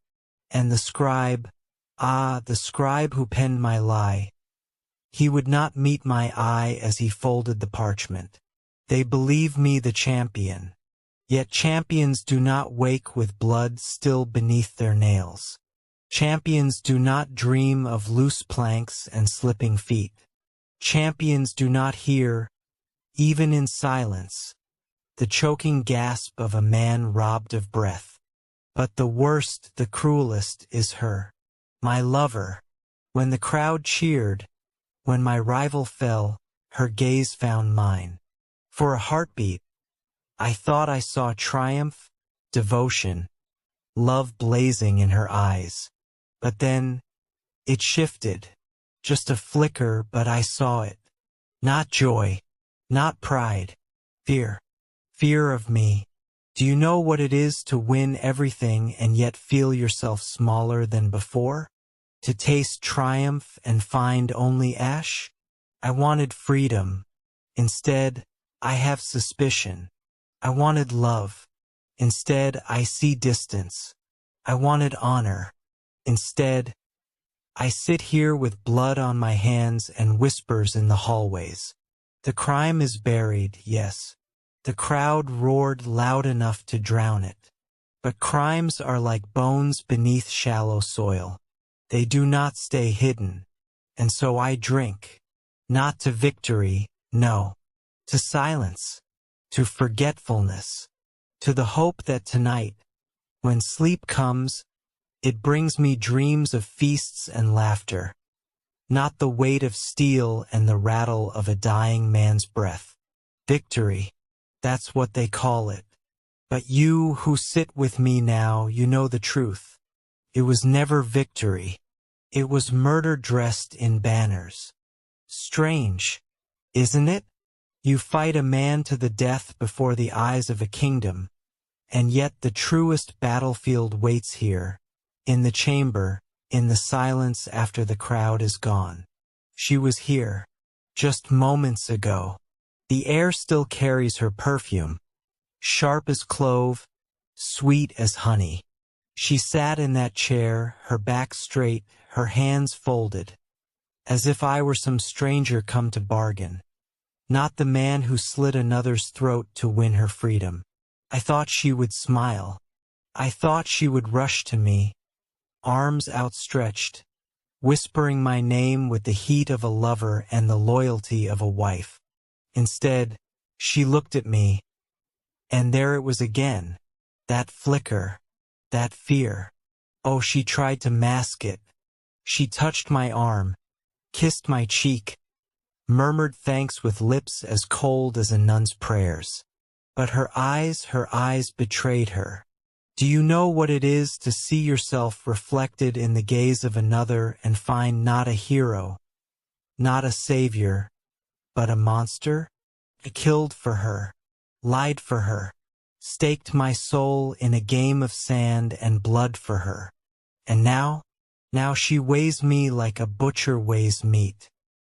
And the scribe, the scribe who penned my lie, he would not meet my eye as he folded the parchment. They believe me the champion. Yet champions do not wake with blood still beneath their nails. Champions do not dream of loose planks and slipping feet. Champions do not hear, even in silence, the choking gasp of a man robbed of breath. But the worst, the cruelest, is her, my lover. When the crowd cheered, when my rival fell, her gaze found mine. For a heartbeat, I thought I saw triumph, devotion, love blazing in her eyes. But then, it shifted. Just a flicker, but I saw it. Not joy, not pride, fear. Fear of me. Do you know what it is to win everything and yet feel yourself smaller than before? To taste triumph and find only ash? I wanted freedom. Instead, I have suspicion. I wanted love. Instead, I see distance. I wanted honor. Instead, I sit here with blood on my hands and whispers in the hallways. The crime is buried, yes. The crowd roared loud enough to drown it. But crimes are like bones beneath shallow soil. They do not stay hidden. And so I drink. Not to victory, no. To silence. To forgetfulness. To the hope that tonight, when sleep comes, it brings me dreams of feasts and laughter. Not the weight of steel and the rattle of a dying man's breath. Victory. That's what they call it. But you who sit with me now, you know the truth. It was never victory. It was murder dressed in banners. Strange, isn't it? You fight a man to the death before the eyes of a kingdom, and yet the truest battlefield waits here, in the chamber, in the silence after the crowd is gone. She was here, just moments ago. The air still carries her perfume, sharp as clove, sweet as honey. She sat in that chair, her back straight, her hands folded, as if I were some stranger come to bargain, not the man who slit another's throat to win her freedom. I thought she would smile. I thought she would rush to me, arms outstretched, whispering my name with the heat of a lover and the loyalty of a wife. Instead, she looked at me, and there it was again, that flicker, that fear. Oh, she tried to mask it. She touched my arm, kissed my cheek, murmured thanks with lips as cold as a nun's prayers. But her eyes betrayed her. Do you know what it is to see yourself reflected in the gaze of another and find not a hero, not a savior, but a monster? I killed for her, lied for her, staked my soul in a game of sand and blood for her. And now she weighs me like a butcher weighs meat.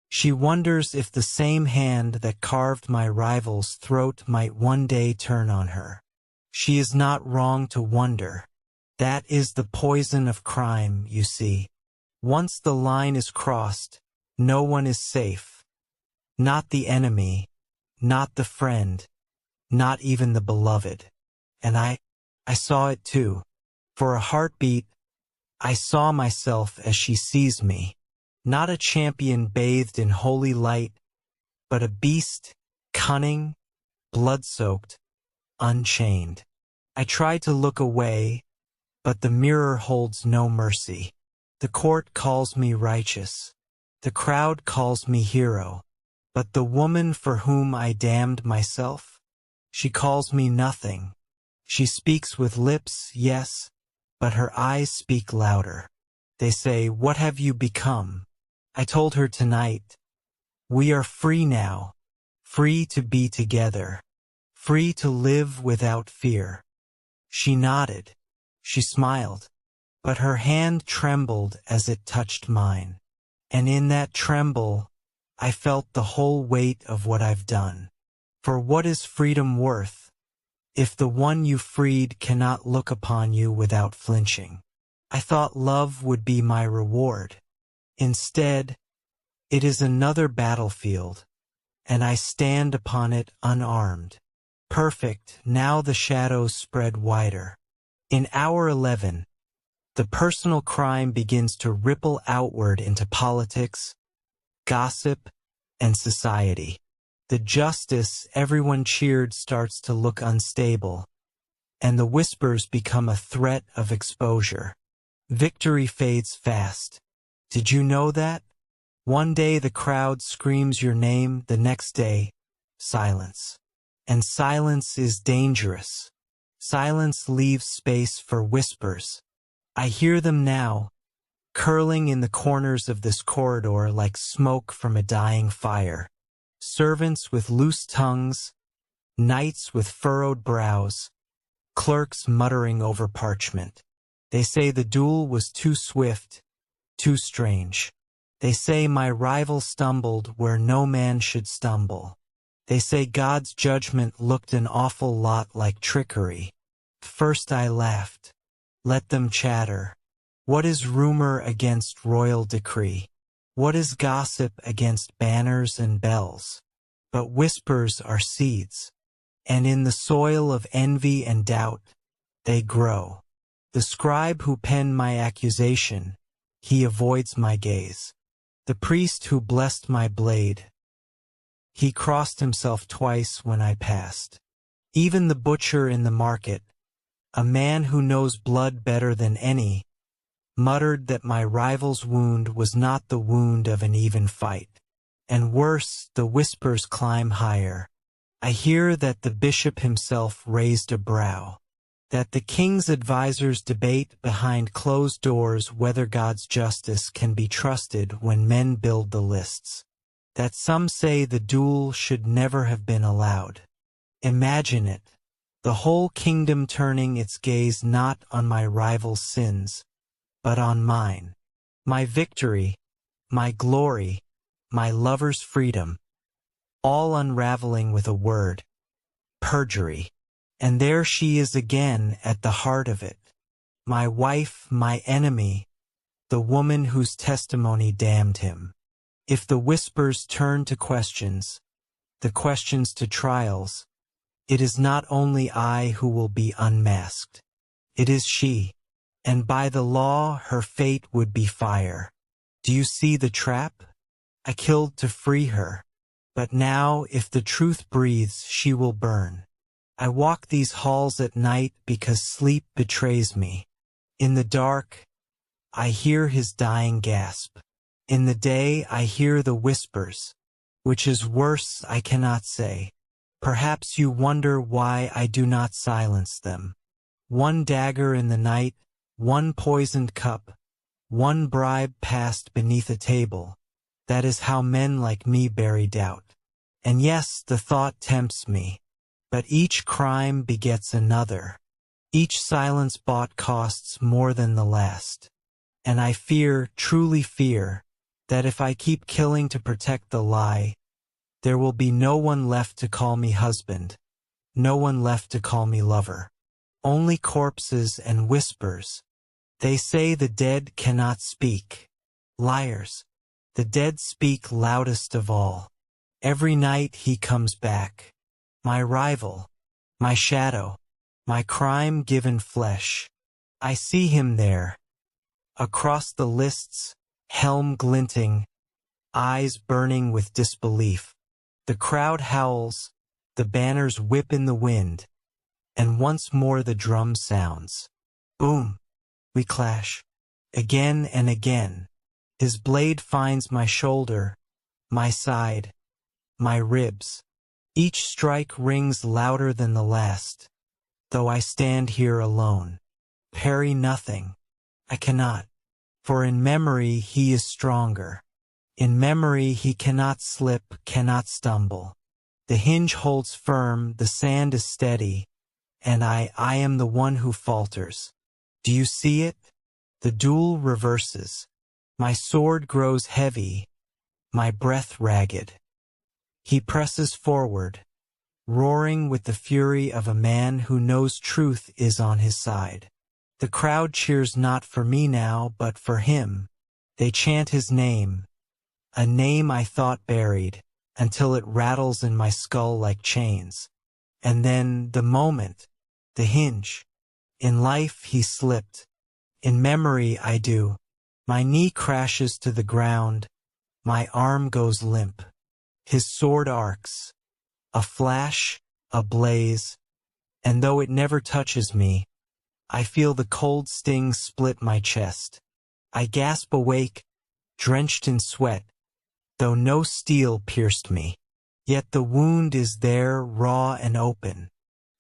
She wonders if the same hand that carved my rival's throat might one day turn on her. She is not wrong to wonder. That is the poison of crime, you see. Once the line is crossed, no one is safe. Not the enemy, not the friend, not even the beloved. And I saw it too. For a heartbeat, I saw myself as she sees me. Not a champion bathed in holy light, but a beast, cunning, blood-soaked, unchained. I tried to look away, but the mirror holds no mercy. The court calls me righteous. The crowd calls me hero. But the woman for whom I damned myself, she calls me nothing. She speaks with lips, yes, but her eyes speak louder. They say, "What have you become?" I told her tonight, "We are free now, free to be together, free to live without fear." She nodded, she smiled, but her hand trembled as it touched mine. And in that tremble, I felt the whole weight of what I've done. For what is freedom worth, if the one you freed cannot look upon you without flinching? I thought love would be my reward. Instead, it is another battlefield, and I stand upon it unarmed. Perfect, now the shadows spread wider. In hour 11, the personal crime begins to ripple outward into politics, gossip, and society. The justice everyone cheered starts to look unstable, and the whispers become a threat of exposure. Victory fades fast. Did you know that? One day the crowd screams your name, the next day, silence. And silence is dangerous. Silence leaves space for whispers. I hear them now, curling in the corners of this corridor like smoke from a dying fire. Servants with loose tongues, knights with furrowed brows, clerks muttering over parchment. They say the duel was too swift, too strange. They say my rival stumbled where no man should stumble. They say God's judgment looked an awful lot like trickery. First I laughed. Let them chatter. What is rumor against royal decree? What is gossip against banners and bells? But whispers are seeds, and in the soil of envy and doubt, they grow. The scribe who penned my accusation, he avoids my gaze. The priest who blessed my blade, he crossed himself twice when I passed. Even the butcher in the market, a man who knows blood better than any, muttered that my rival's wound was not the wound of an even fight. And worse, the whispers climb higher. I hear that the bishop himself raised a brow. that the king's advisors debate behind closed doors whether God's justice can be trusted when men build the lists, that some say the duel should never have been allowed. Imagine it, the whole kingdom turning its gaze not on my rival's sins, but on mine. My victory, my glory, my lover's freedom, all unraveling with a word: perjury. And there she is again at the heart of it. My wife, my enemy, the woman whose testimony damned him. If the whispers turn to questions, the questions to trials, it is not only I who will be unmasked. It is she. And by the law, her fate would be fire. Do you see the trap? I killed to free her. But now, if the truth breathes, she will burn. I walk these halls at night because sleep betrays me. In the dark, I hear his dying gasp. In the day, I hear the whispers. Which is worse, I cannot say. Perhaps you wonder why I do not silence them. One dagger in the night, one poisoned cup, one bribe passed beneath a table. That is how men like me bury doubt. And yes, the thought tempts me. But each crime begets another. Each silence bought costs more than the last. And I fear, truly fear, that if I keep killing to protect the lie, there will be no one left to call me husband, no one left to call me lover. Only corpses and whispers. They say the dead cannot speak. Liars. The dead speak loudest of all. Every night he comes back. My rival, my shadow, my crime given flesh. I see him there. Across the lists, helm glinting, eyes burning with disbelief. The crowd howls, the banners whip in the wind, and once more the drum sounds. Boom! We clash. Again and again. His blade finds my shoulder, my side, my ribs. Each strike rings louder than the last, though I stand here alone. Parry nothing. I cannot, for in memory he is stronger. In memory he cannot slip, cannot stumble. The hinge holds firm, the sand is steady, and I am the one who falters. Do you see it? The duel reverses. My sword grows heavy, my breath ragged. He presses forward, roaring with the fury of a man who knows truth is on his side. The crowd cheers not for me now, but for him. They chant his name, a name I thought buried, until it rattles in my skull like chains. And then, the moment, the hinge. In life he slipped. In memory I do. My knee crashes to the ground. My arm goes limp. His sword arcs, a flash, a blaze, and though it never touches me, I feel the cold sting split my chest. I gasp awake, drenched in sweat, though no steel pierced me. Yet the wound is there, raw and open.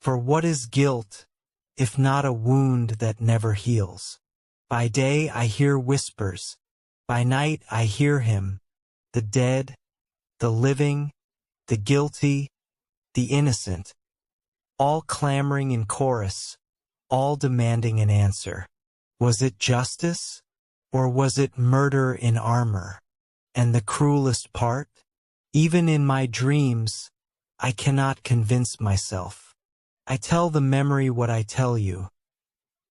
For what is guilt, if not a wound that never heals? By day I hear whispers, by night I hear him, the dead, the living, the guilty, the innocent, all clamoring in chorus, all demanding an answer. Was it justice, or was it murder in armor? And the cruelest part? Even in my dreams, I cannot convince myself. I tell the memory what I tell you,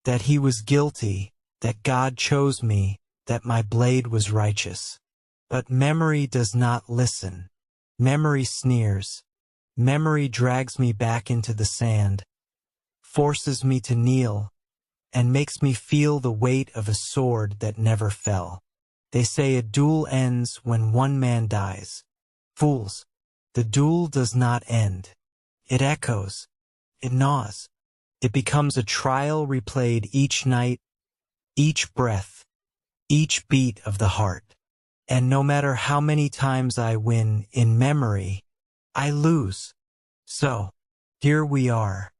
that he was guilty, that God chose me, that my blade was righteous. But memory does not listen. Memory sneers. Memory drags me back into the sand, forces me to kneel, and makes me feel the weight of a sword that never fell. They say a duel ends when one man dies. Fools, the duel does not end. It echoes. It gnaws. It becomes a trial replayed each night, each breath, each beat of the heart. And no matter how many times I win in memory, I lose. So, here we are,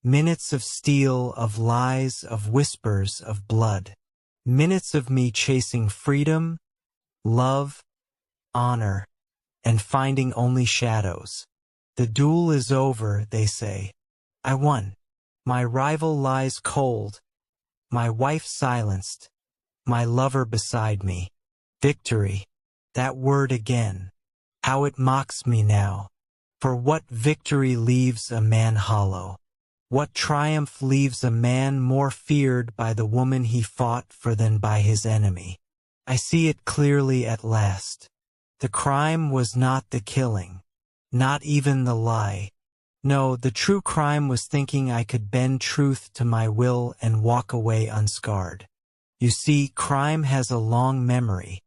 Minutes of steel, of lies, of whispers, of blood. Minutes of me chasing freedom, love, honor, and finding only shadows. The duel is over, they say. I won. My rival lies cold, my wife silenced, my lover beside me. Victory. That word again. How it mocks me now. For what victory leaves a man hollow? What triumph leaves a man more feared by the woman he fought for than by his enemy? I see it clearly at last. The crime was not the killing, not even the lie. No, the true crime was thinking I could bend truth to my will and walk away unscarred. You see, crime has a long memory,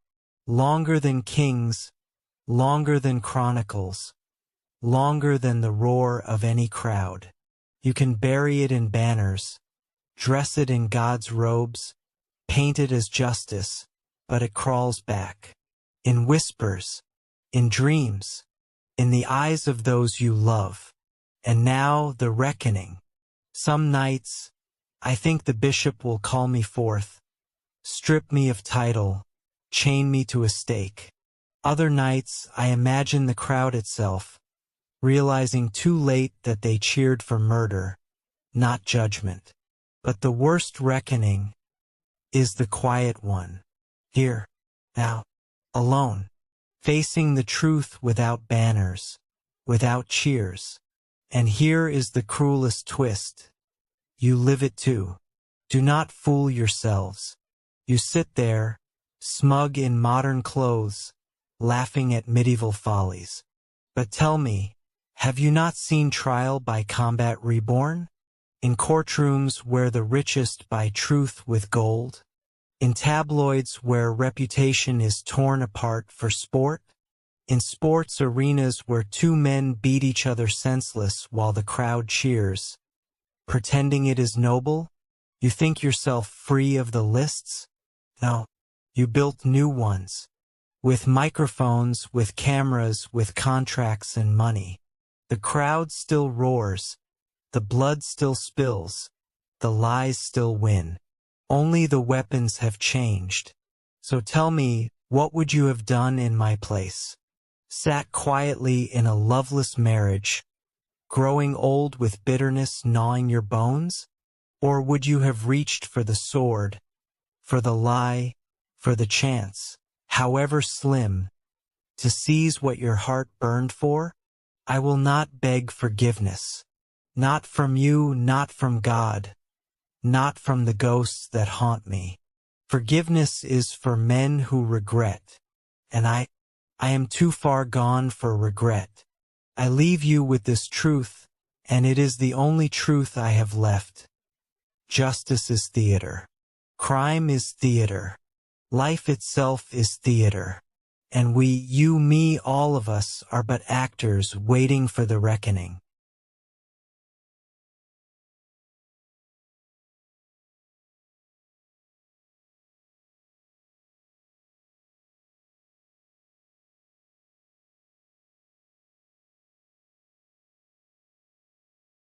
longer than kings, longer than chronicles, longer than the roar of any crowd. You can bury it in banners, dress it in God's robes, paint it as justice, but it crawls back. In whispers, in dreams, in the eyes of those you love. And now the reckoning. Some nights, I think the bishop will call me forth, strip me of title, chain me to a stake. Other nights, I imagine the crowd itself, realizing too late that they cheered for murder, not judgment. But the worst reckoning is the quiet one. Here, now, alone, facing the truth without banners, without cheers. And here is the cruelest twist. You live it too. Do not fool yourselves. You sit there, smug in modern clothes, laughing at medieval follies. But tell me, have you not seen Trial by Combat Reborn? In courtrooms where the richest buy truth with gold? In tabloids where reputation is torn apart for sport? In sports arenas where two men beat each other senseless while the crowd cheers, pretending it is noble? You think yourself free of the lists? No, you built new ones. With microphones, with cameras, with contracts and money. The crowd still roars, the blood still spills, the lies still win. Only the weapons have changed. So tell me, what would you have done in my place? Sat quietly in a loveless marriage, growing old with bitterness gnawing your bones? Or would you have reached for the sword, for the lie, for the chance, however slim, to seize what your heart burned for? I will not beg forgiveness. Not from you, not from God, not from the ghosts that haunt me. Forgiveness is for men who regret, and I am too far gone for regret. I leave you with this truth, and it is the only truth I have left. Justice is theater. Crime is theater. Life itself is theater. And we, you, me, all of us, are but actors waiting for the reckoning.